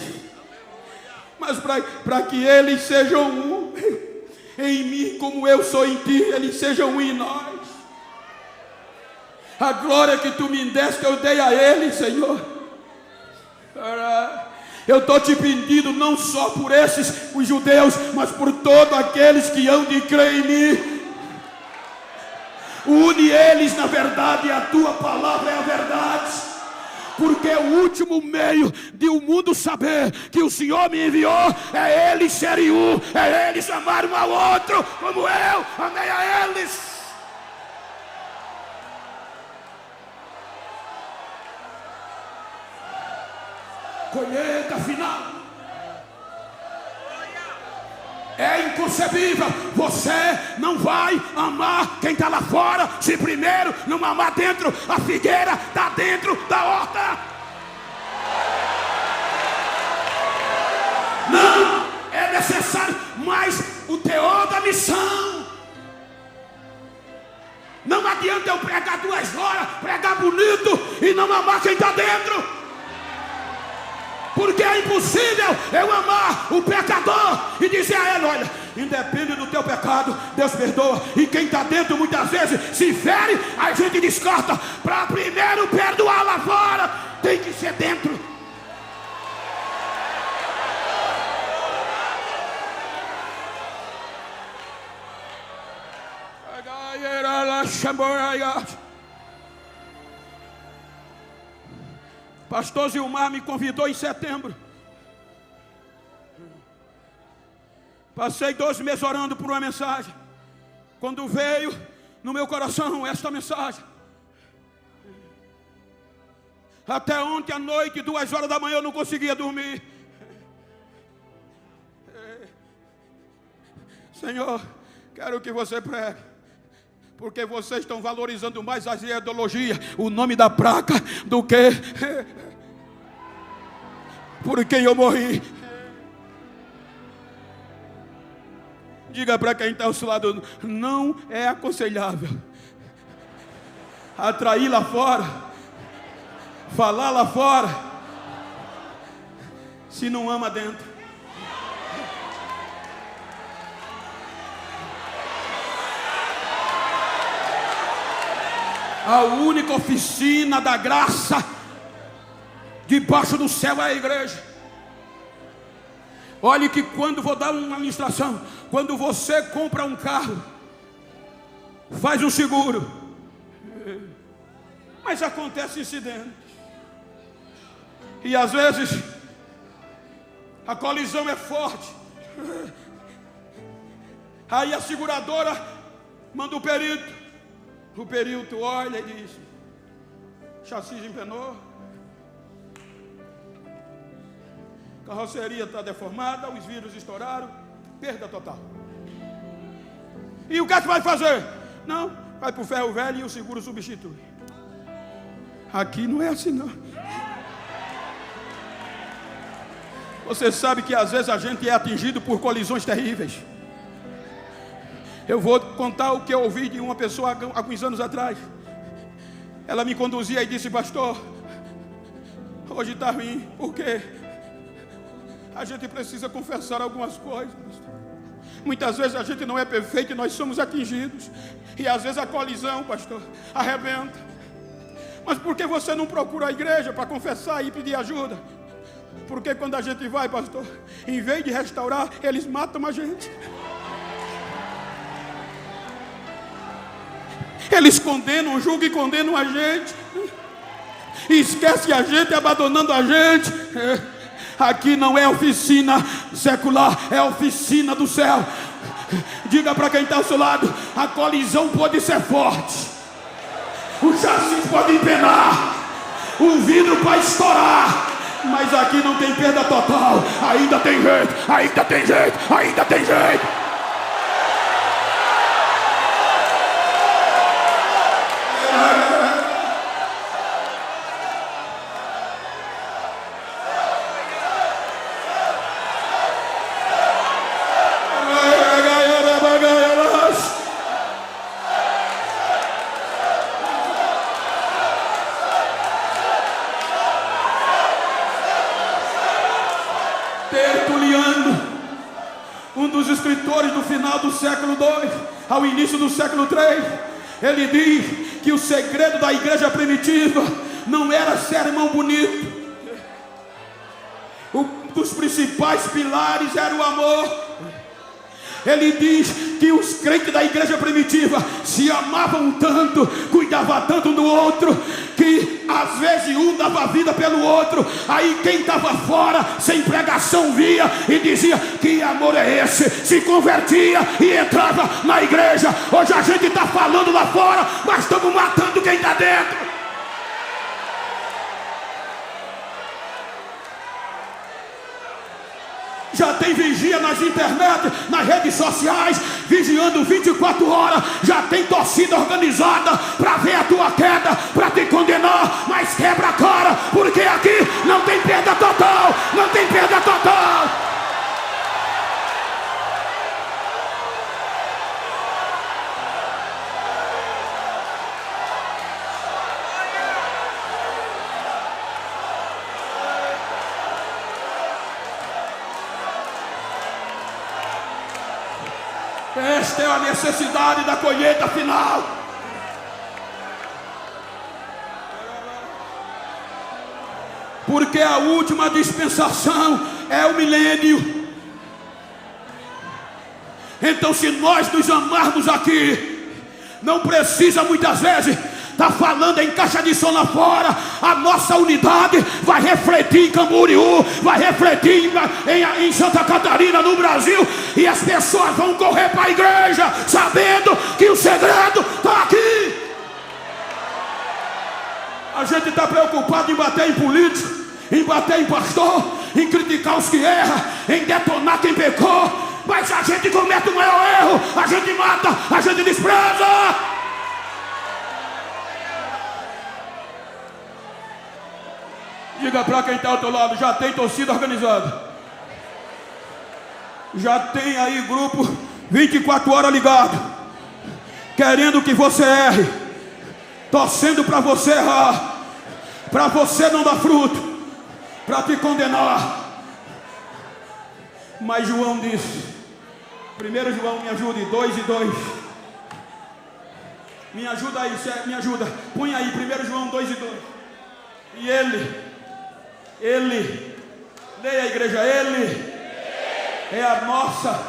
mas para que eles sejam um em mim, como eu sou em ti, eles sejam um em nós. A glória que tu me deste, eu dei a eles, Senhor. Eu estou te pedindo não só por esses, os judeus, mas por todos aqueles que hão de crer em mim. Une eles na verdade, a tua palavra é a verdade. Porque o último meio de o mundo saber que o Senhor me enviou é eles serem um, é eles amar um ao outro, como eu amei a eles. Colheita final. É inconcebível. Você não vai amar quem está lá fora se primeiro não amar dentro. A figueira está dentro da horta. Não é necessário mais o teor da missão. Não adianta eu pregar 2 horas, pregar bonito e não amar quem está dentro. Porque é impossível eu amar o pecador e dizer a ele: olha, independe do teu pecado, Deus perdoa. E quem está dentro muitas vezes se fere, a gente descarta. Para primeiro perdoar lá fora, tem que ser dentro. Pastor Zilmar me convidou em setembro. Passei 2 meses orando por uma mensagem. Quando veio no meu coração esta mensagem, até ontem à noite, 2 horas da manhã, eu não conseguia dormir. Senhor, quero que você pregue, porque vocês estão valorizando mais as ideologias, o nome da placa, do que por quem eu morri. Diga para quem está ao seu lado: não é aconselhável atrair lá fora, falar lá fora, se não ama dentro. A única oficina da graça debaixo do céu é a igreja. Olhe que quando vou dar uma ministração, quando você compra um carro, faz um seguro, mas acontece incidente, e às vezes a colisão é forte, aí a seguradora manda o perito olha e diz: chassi empenou, carroceria está deformada, os vidros estouraram, perda total. E o que é que vai fazer? Não, vai para o ferro velho e o seguro substitui. Aqui não é assim não. Você sabe que às vezes a gente é atingido por colisões terríveis. Eu vou contar o que eu ouvi de uma pessoa há alguns anos atrás. Ela me conduzia e disse: pastor, hoje está ruim. Por quê? A gente precisa confessar algumas coisas. Muitas vezes a gente não é perfeito e nós somos atingidos. E às vezes a colisão, pastor, arrebenta. Mas por que você não procura a igreja para confessar e pedir ajuda? Porque quando a gente vai, pastor, em vez de restaurar, eles matam a gente. Eles condenam, julgam e condenam a gente. E esquece a gente, abandonando a gente. Aqui não é oficina secular, é oficina do céu. Diga para quem está ao seu lado: a colisão pode ser forte, o chassi pode empenar, o vidro pode estourar, mas aqui não tem perda total. Ainda tem jeito, ainda tem jeito, ainda tem jeito. Tertuliano, um dos escritores do final do século II ao início do século III, ele diz que o segredo da igreja primitiva não era sermão bonito. Um dos principais pilares era o amor. Ele diz que os crentes da igreja primitiva se amavam tanto, cuidavam tanto um do outro, que às vezes um dava a vida pelo outro. Aí quem estava fora, sem pregação, via e dizia: que amor é esse? Se convertia e entrava na igreja. Hoje a gente está falando lá fora, mas estamos matando quem está dentro. Já tem vigia nas internet, nas redes sociais, vigiando 24 horas. Já tem torcida organizada para ver a tua queda, para te condenar. Mas quebra a cara, porque aqui não tem perda total. Não tem perda total. Esta é a necessidade da colheita final. Porque a última dispensação é o milênio. Então, se nós nos amarmos aqui, não precisa muitas vezes está falando em caixa de som lá fora. A nossa unidade vai refletir em Camboriú, vai refletir em Santa Catarina, no Brasil, e as pessoas vão correr para a igreja sabendo que o segredo está aqui. A gente está preocupado em bater em político, em bater em pastor, em criticar os que erram, em detonar quem pecou, mas a gente comete o maior erro, a gente mata, a gente despreza. Diga para quem está ao teu lado: já tem torcida organizada, já tem aí grupo 24 horas ligado, querendo que você erre, torcendo para você errar, para você não dar fruto, para te condenar. Mas João disse, 1 João, me ajude, 2:2, me ajuda aí, me ajuda, põe aí 1 João 2:2. E ele, leia a igreja, ele é a nossa,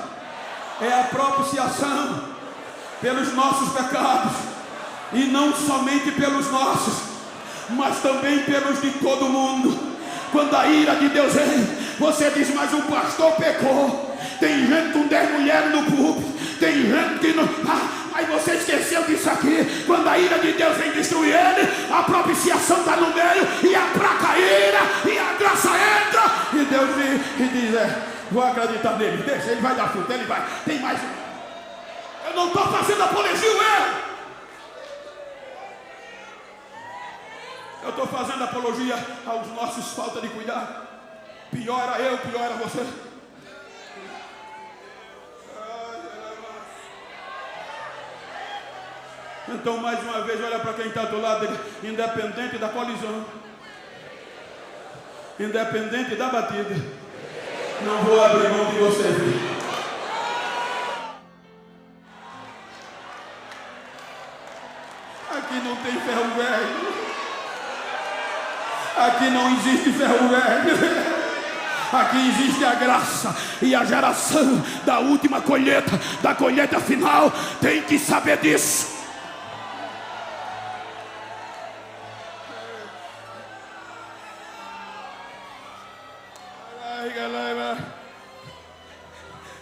é a propiciação pelos nossos pecados, e não somente pelos nossos, mas também pelos de todo mundo. Quando a ira de Deus vem, você diz: mas o pastor pecou. Tem gente com 10 mulheres no púlpito, tem gente que não... Aí você esqueceu disso aqui. Quando a ira de Deus vem destruir ele, a propiciação está no meio, e a placa ira, e a graça entra, e Deus diz: vou acreditar nele, deixa, ele vai dar fruto, ele vai. Tem mais. Eu não estou fazendo apologia ao erro, eu estou fazendo apologia aos nossos falta de cuidado. Pior era eu, pior era você. Então, mais uma vez, olha para quem está do lado, independente da colisão, independente da batida, não vou abrir mão de você. Aqui não tem ferro velho. Aqui não existe ferro velho. Aqui existe a graça, e a geração da última colheita, da colheita final, tem que saber disso.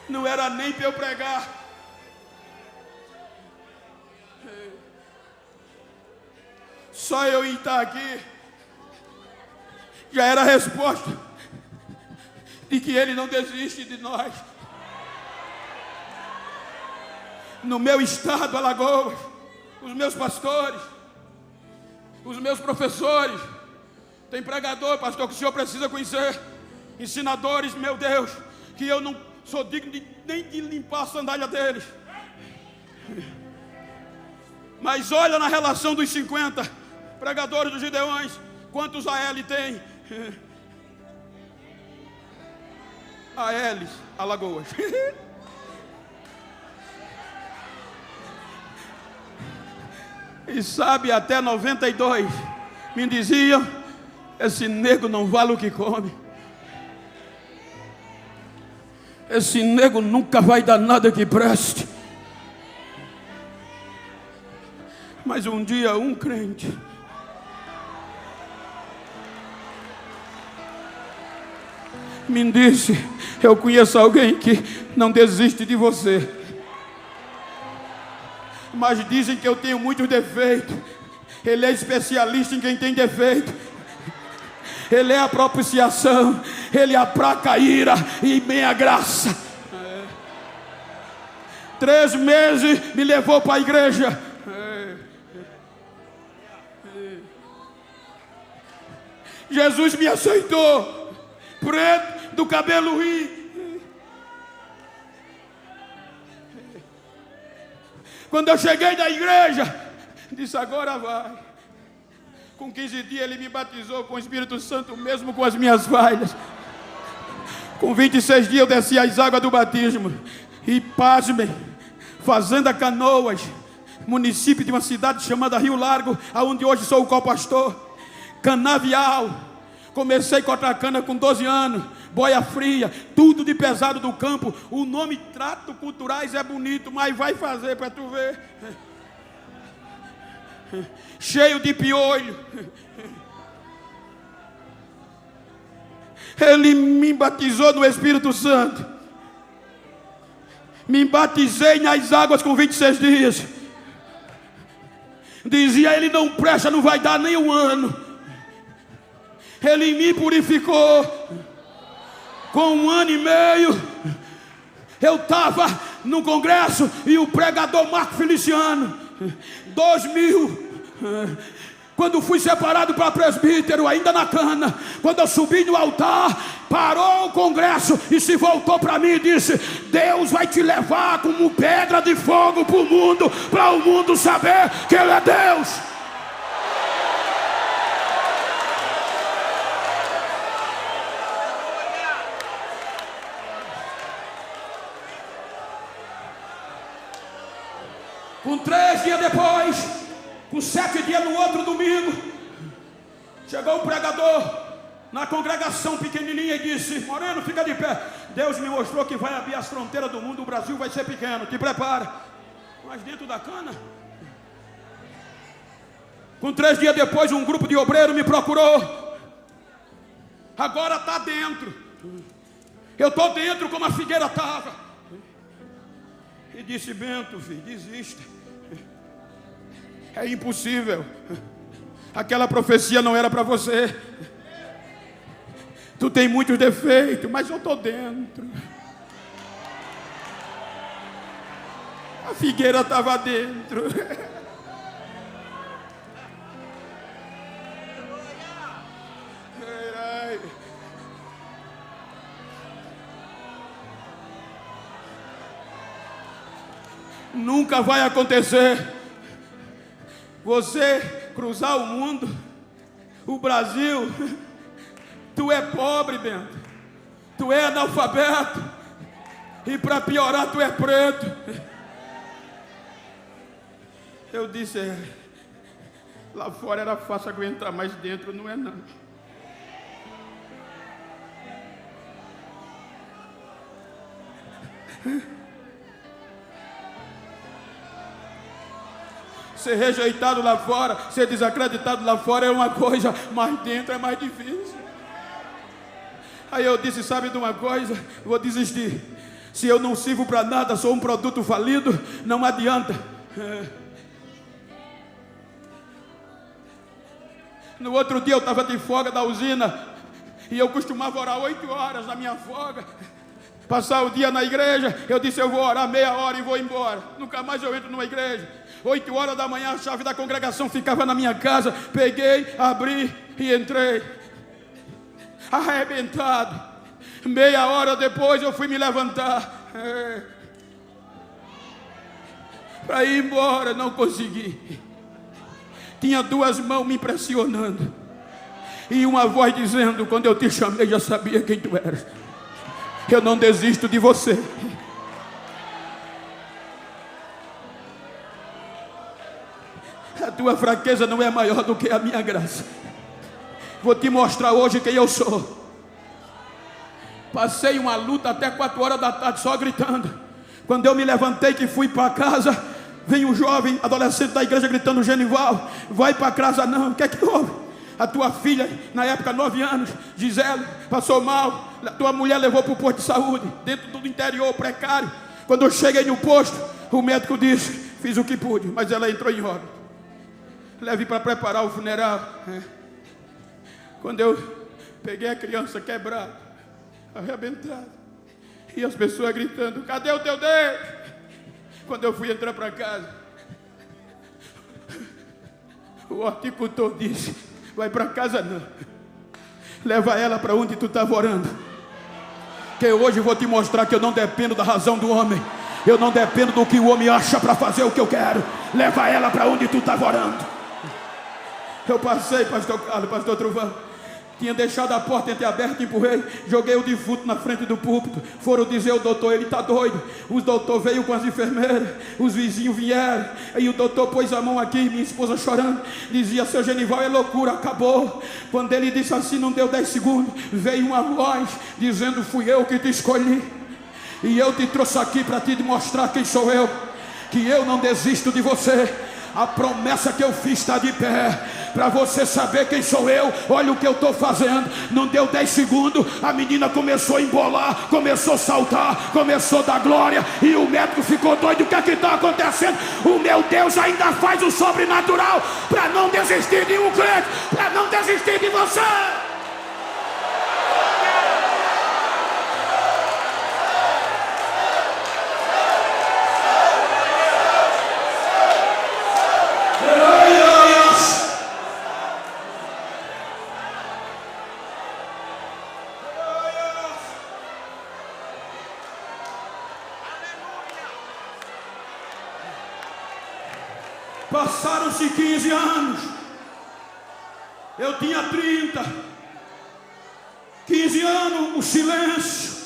Não era nem para eu pregar. Só eu estar aqui já era a resposta de que Ele não desiste de nós. No meu estado, Alagoas, os meus pastores, os meus professores, tem pregador, pastor, que o senhor precisa conhecer, ensinadores, meu Deus, que eu não sou digno nem de limpar a sandália deles. Mas olha na relação dos 50 pregadores dos Gideões, quantos AL tem? AL, Alagoas. E sabe, até 92 me diziam: esse nego não vale o que come. Esse nego nunca vai dar nada que preste. Mas um dia um crente me disse: eu conheço alguém que não desiste de você, mas dizem que eu tenho muitos defeitos. Ele é especialista em quem tem defeito. Ele é a propiciação, Ele aplaca a ira e meia graça. 3 meses me levou para a igreja. Jesus me aceitou, preto, do cabelo rio. Quando eu cheguei da igreja, disse: agora vai. Com 15 dias ele me batizou com o Espírito Santo, mesmo com as minhas falhas. Com 26 dias eu desci as águas do batismo. E pasmem, Fazenda Canoas, município de uma cidade chamada Rio Largo, aonde hoje sou o co-pastor. Canavial, comecei a cortar cana com 12 anos. Boia fria, tudo de pesado do campo. O nome Trato Culturais é bonito, mas vai fazer para tu ver. Cheio de piolho. Ele me batizou no Espírito Santo. Me batizei nas águas com 26 dias. Dizia: ele não presta, não vai dar nem um ano. Ele me purificou. Com 1 ano e meio, eu estava no congresso e o pregador Marco Feliciano, 2000, quando fui separado para presbítero, ainda na cana, quando eu subi no altar, parou o congresso e se voltou para mim e disse: Deus vai te levar como pedra de fogo para o mundo saber que Ele é Deus. Com 3 dias depois, com 7 dias no outro domingo, chegou um pregador na congregação pequenininha e disse: Moreno, fica de pé. Deus me mostrou que vai abrir as fronteiras do mundo, o Brasil vai ser pequeno, te prepara. Mas dentro da cana. Com 3 dias depois, um grupo de obreiros me procurou. Agora está dentro. Eu estou dentro como a figueira estava. E disse: Bento, filho, desista. É impossível. Aquela profecia não era para você. Tu tem muitos defeitos, mas eu estou dentro. A figueira estava dentro. Nunca vai acontecer Você cruzar o mundo, o Brasil, tu é pobre, Bento, tu é analfabeto, e para piorar tu é preto. Eu disse, lá fora era fácil aguentar, mas dentro não é não. Ser rejeitado lá fora, ser desacreditado lá fora é uma coisa, mas dentro é mais difícil. Aí eu disse, sabe de uma coisa? Vou desistir. Se eu não sirvo para nada, sou um produto falido, não adianta. No outro dia eu estava de folga da usina, e eu costumava orar 8 horas na minha folga, passar o dia na igreja. Eu disse, eu vou orar meia hora e vou embora, nunca mais eu entro numa igreja. 8 horas da manhã a chave da congregação ficava na minha casa. Peguei, abri e entrei, arrebentado. Meia hora depois eu fui me levantar para ir embora, não consegui. Tinha 2 mãos me impressionando e uma voz dizendo, quando eu te chamei já sabia quem tu eras. Eu não desisto de você. A tua fraqueza não é maior do que a minha graça. Vou te mostrar hoje quem eu sou. Passei uma luta até 4 horas da tarde só gritando. Quando eu me levantei que fui para casa, vem um jovem adolescente da igreja gritando, Genival, vai para casa não. O que é que houve? A tua filha, na época 9 anos, Gisele, passou mal. A tua mulher levou para o posto de saúde, dentro do interior precário. Quando eu cheguei no posto, o médico disse, fiz o que pude, mas ela entrou em óbito. Leve para preparar o funeral. Quando eu peguei a criança quebrada, arrebentada, e as pessoas gritando, cadê o teu Deus? Quando eu fui entrar para casa, o horticultor disse, vai para casa não, leva ela para onde tu estava orando, que hoje eu vou te mostrar que eu não dependo da razão do homem, eu não dependo do que o homem acha para fazer o que eu quero. Leva ela para onde tu estava orando. Eu passei, pastor Carlos, pastor Trovão, tinha deixado a porta entreaberta, empurrei, joguei o defunto na frente do púlpito. Foram dizer ao doutor, ele está doido. O doutor veio com as enfermeiras, os vizinhos vieram, e o doutor pôs a mão aqui, minha esposa chorando, dizia, seu Genival, é loucura, acabou. Quando ele disse assim, não deu 10 segundos, veio uma voz dizendo, fui eu que te escolhi, e eu te trouxe aqui para te mostrar quem sou eu, que eu não desisto de você. A promessa que eu fiz está de pé. Para você saber quem sou eu, olha o que eu estou fazendo. Não deu 10 segundos, a menina começou a embolar, começou a saltar, começou a dar glória, e o médico ficou doido. O que é que está acontecendo? O meu Deus ainda faz o sobrenatural para não desistir de um crente, para não desistir de você. Passaram-se 15 anos, eu tinha 30, 15 anos, o silêncio,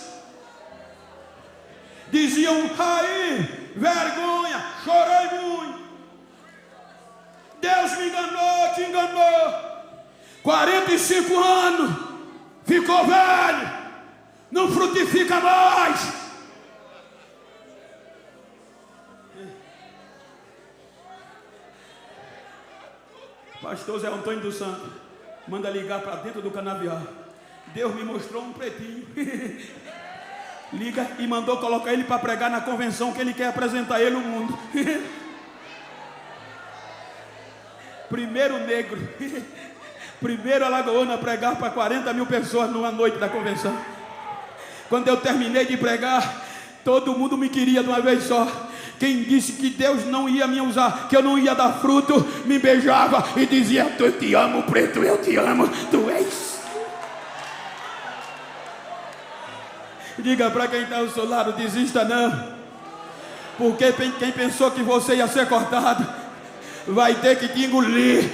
diziam, aí, vergonha, chorei muito, Deus me enganou, te enganou. 45 anos, ficou velho, não frutifica mais. Pastor Zé Antônio dos Santos manda ligar para dentro do canavial. Deus me mostrou um pretinho. Liga e mandou colocar ele para pregar na convenção que ele quer apresentar ele ao mundo. Primeiro negro, primeiro alagoano a pregar para 40 mil pessoas numa noite da convenção. Quando eu terminei de pregar, todo mundo me queria de uma vez só. Quem disse que Deus não ia me usar, que eu não ia dar fruto, me beijava e dizia, eu te amo, preto, eu te amo, tu és. Diga para quem está ao seu lado, desista não. Porque quem pensou que você ia ser cortado, vai ter que te engolir.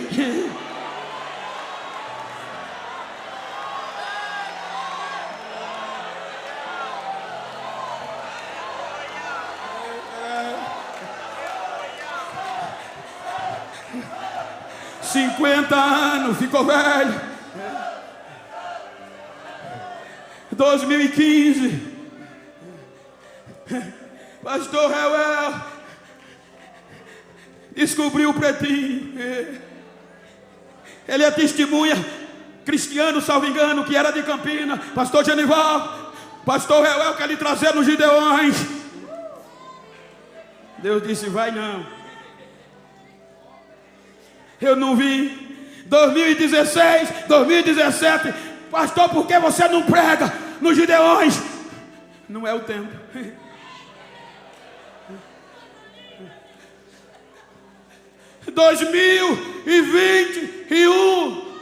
...50 anos, ficou velho. 2015, pastor Reuel descobriu o pretinho. Ele é testemunha, cristiano, salvo engano, que era de Campina. Pastor Genival, pastor Reuel quer lhe trazer nos Gideões. Deus disse: vai não. Eu não vim. 2016, 2017, pastor, por que você não prega nos Gideões? Não é o tempo. 2021,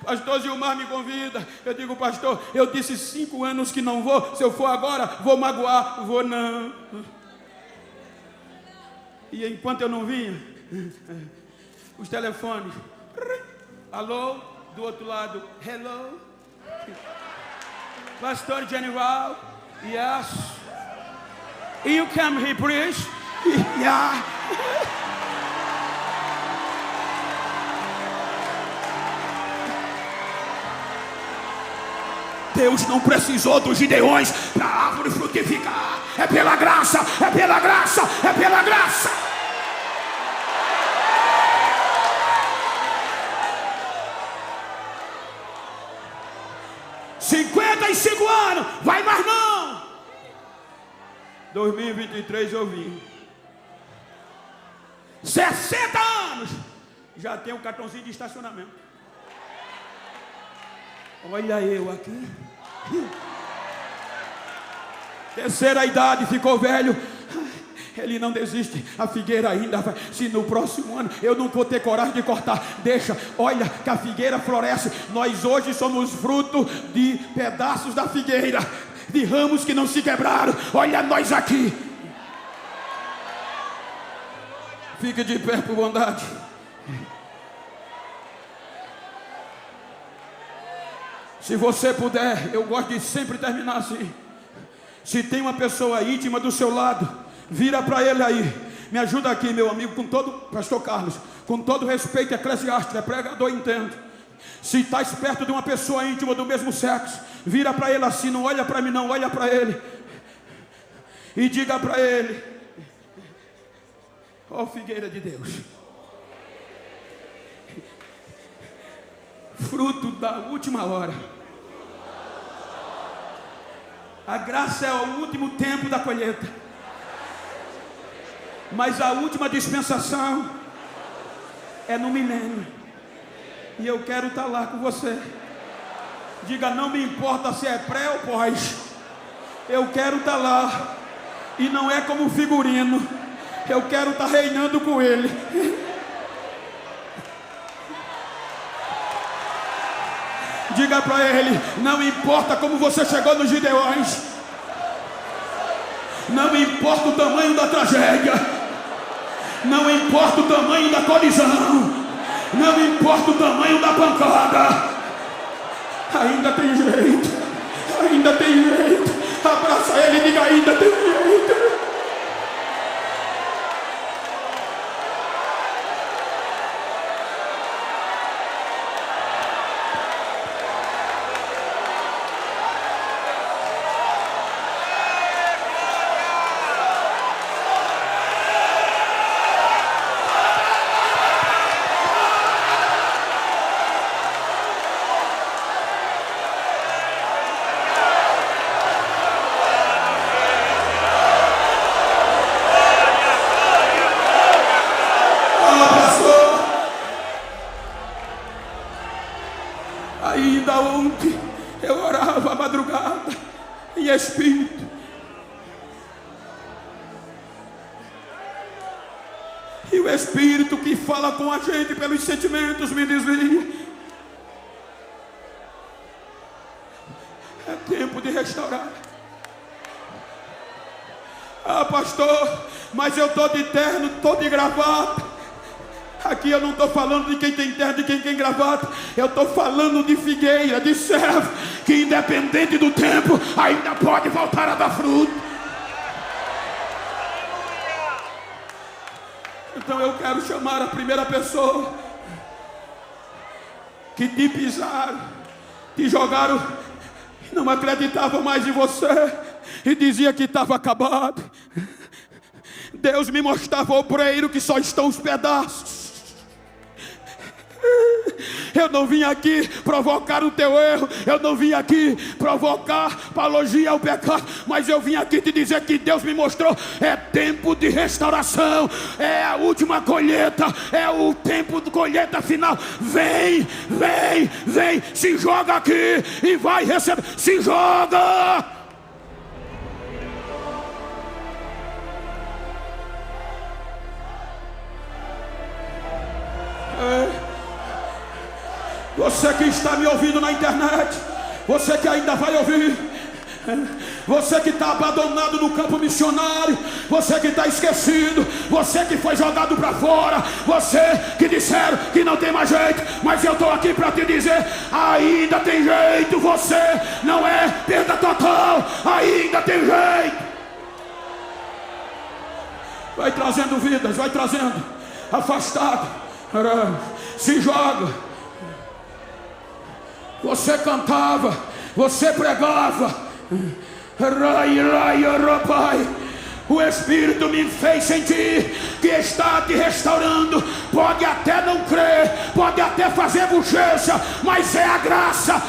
pastor Gilmar me convida. Eu digo: pastor, eu disse 5 anos que não vou. Se eu for agora, vou magoar. Vou não. E enquanto eu não vinha, os telefones, alô, do outro lado, hello, pastor Genival, yes, you come here please, yeah. Deus não precisou dos Gideões para a árvore frutificar. É pela graça, é pela graça, é pela graça. ...55 anos, vai mais não. 2023 eu vim. 60 anos, já tenho um cartãozinho de estacionamento. Olha eu aqui. Terceira idade, ficou velho. Ele não desiste, a figueira ainda vai. Se no próximo ano eu não vou ter coragem de cortar, deixa, olha que a figueira floresce. Nós hoje somos fruto de pedaços da figueira, de ramos que não se quebraram. Olha nós aqui. Fique de pé por bondade. Se você puder, eu gosto de sempre terminar assim. Se tem uma pessoa íntima do seu lado, vira para ele aí. Me ajuda aqui, meu amigo, com todo, pastor Carlos, com todo respeito eclesiástico, é pregador, entendo. Se está perto de uma pessoa íntima do mesmo sexo, vira para ele assim, não olha para mim não, olha para ele. E diga para ele: ó figueira de Deus, fruto da última hora. A graça é o último tempo da colheita, mas a última dispensação é no milênio. E eu quero estar lá com você. Diga: não me importa se é pré ou pós, eu quero estar lá. E não é como figurino, eu quero estar reinando com ele. Diga para ele: não importa como você chegou nos Gideões, não importa o tamanho da tragédia, não importa o tamanho da colisão, não importa o tamanho da pancada, ainda tem jeito, ainda tem jeito. Abraça ele e diga: ainda tem jeito. Ainda ontem eu orava à madrugada em espírito. E o Espírito que fala com a gente pelos sentimentos me dizia: é tempo de restaurar. Ah, pastor, mas eu estou de terno, estou de gravata. Aqui eu não estou falando de quem tem terra, de quem tem gravata. Eu estou falando de figueira, de servo, que independente do tempo, ainda pode voltar a dar fruto. Então eu quero chamar a primeira pessoa que te pisaram, te jogaram, não acreditavam mais em você e dizia que estava acabado. Deus me mostrava o obreiro que só estão os pedaços. Eu não vim aqui provocar o teu erro, eu não vim aqui provocar, apologia o pecado, mas eu vim aqui te dizer que Deus me mostrou, é tempo de restauração, é a última colheita, é o tempo de colheita final. Vem, vem, vem, se joga aqui e vai receber, se joga. Você que está me ouvindo na internet, você que ainda vai ouvir, você que está abandonado no campo missionário, você que está esquecido, você que foi jogado para fora, você que disseram que não tem mais jeito, mas eu estou aqui para te dizer, ainda tem jeito, você não é perda total, ainda tem jeito. Vai trazendo vidas, vai trazendo, afastado, se joga. Você cantava, você pregava, o Espírito me fez sentir que está te restaurando. Pode até não crer, pode até fazer bochecha, mas é a graça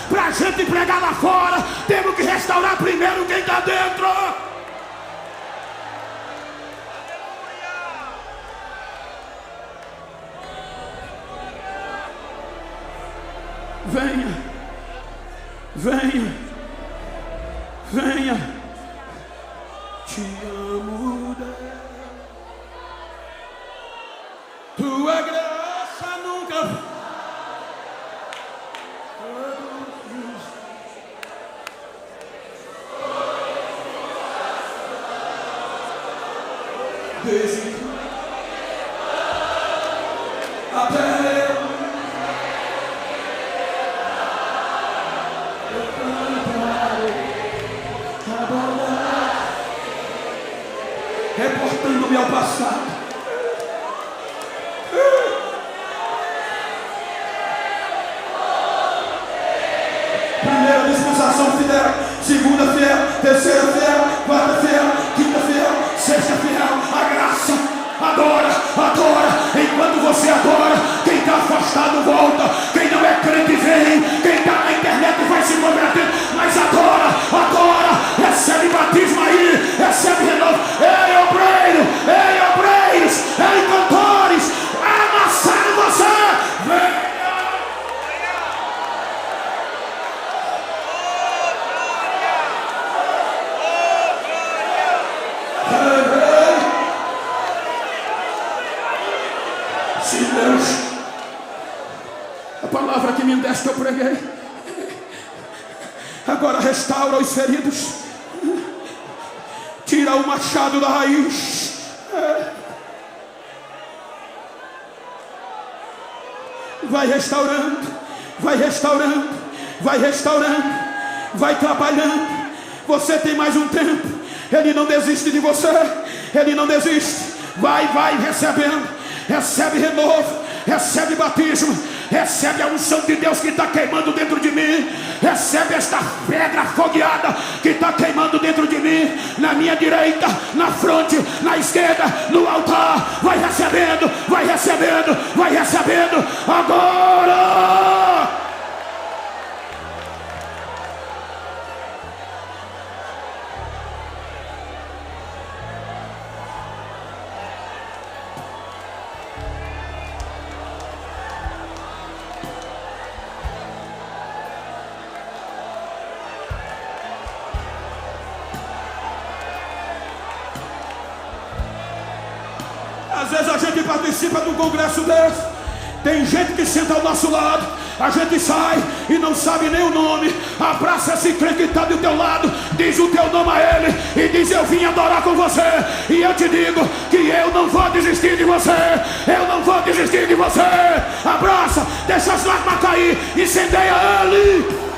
para a gente pregar lá fora. Temos que restaurar primeiro quem está dentro. Venha, venha, venha. Te amo, Deus. Tua graça nunca. Desde até reportando-me ao passado. Primeira dispensação fiel, segunda fiel, terceira fiel, quarta fiel, quinta fiel, sexta fiel. A graça, adora, adora. Enquanto você adora, quem está afastado volta, quem não é crente vem, quem está na internet vai se converter, mas adora, adora. Recebe batismo aí, recebe renovo. Ei, obreiros, ei, cantores, amassaram você. Venha. Se Deus, a palavra que me deste eu preguei, agora restaura os feridos, tira o machado da raiz. Vai restaurando, vai restaurando, vai restaurando, vai trabalhando. Você tem mais um tempo. Ele não desiste de você, ele não desiste. Vai recebendo, recebe renovo, recebe batismo, recebe a unção de Deus que está queimando dentro de mim, recebe esta pedra fogueada que está queimando dentro de mim, na minha direita, na fronte, na esquerda, no altar. Vai recebendo, vai recebendo, vai recebendo agora. Às vezes a gente participa de um congresso desse, tem gente que senta ao nosso lado
A gente sai e não sabe nem o nome. Abraça esse crente que está do teu lado, diz o teu nome a ele e diz: eu vim adorar com você. E eu te digo que eu não vou desistir de você. Eu não vou desistir de você. Abraça, deixa as lágrimas cair, incendeia ele.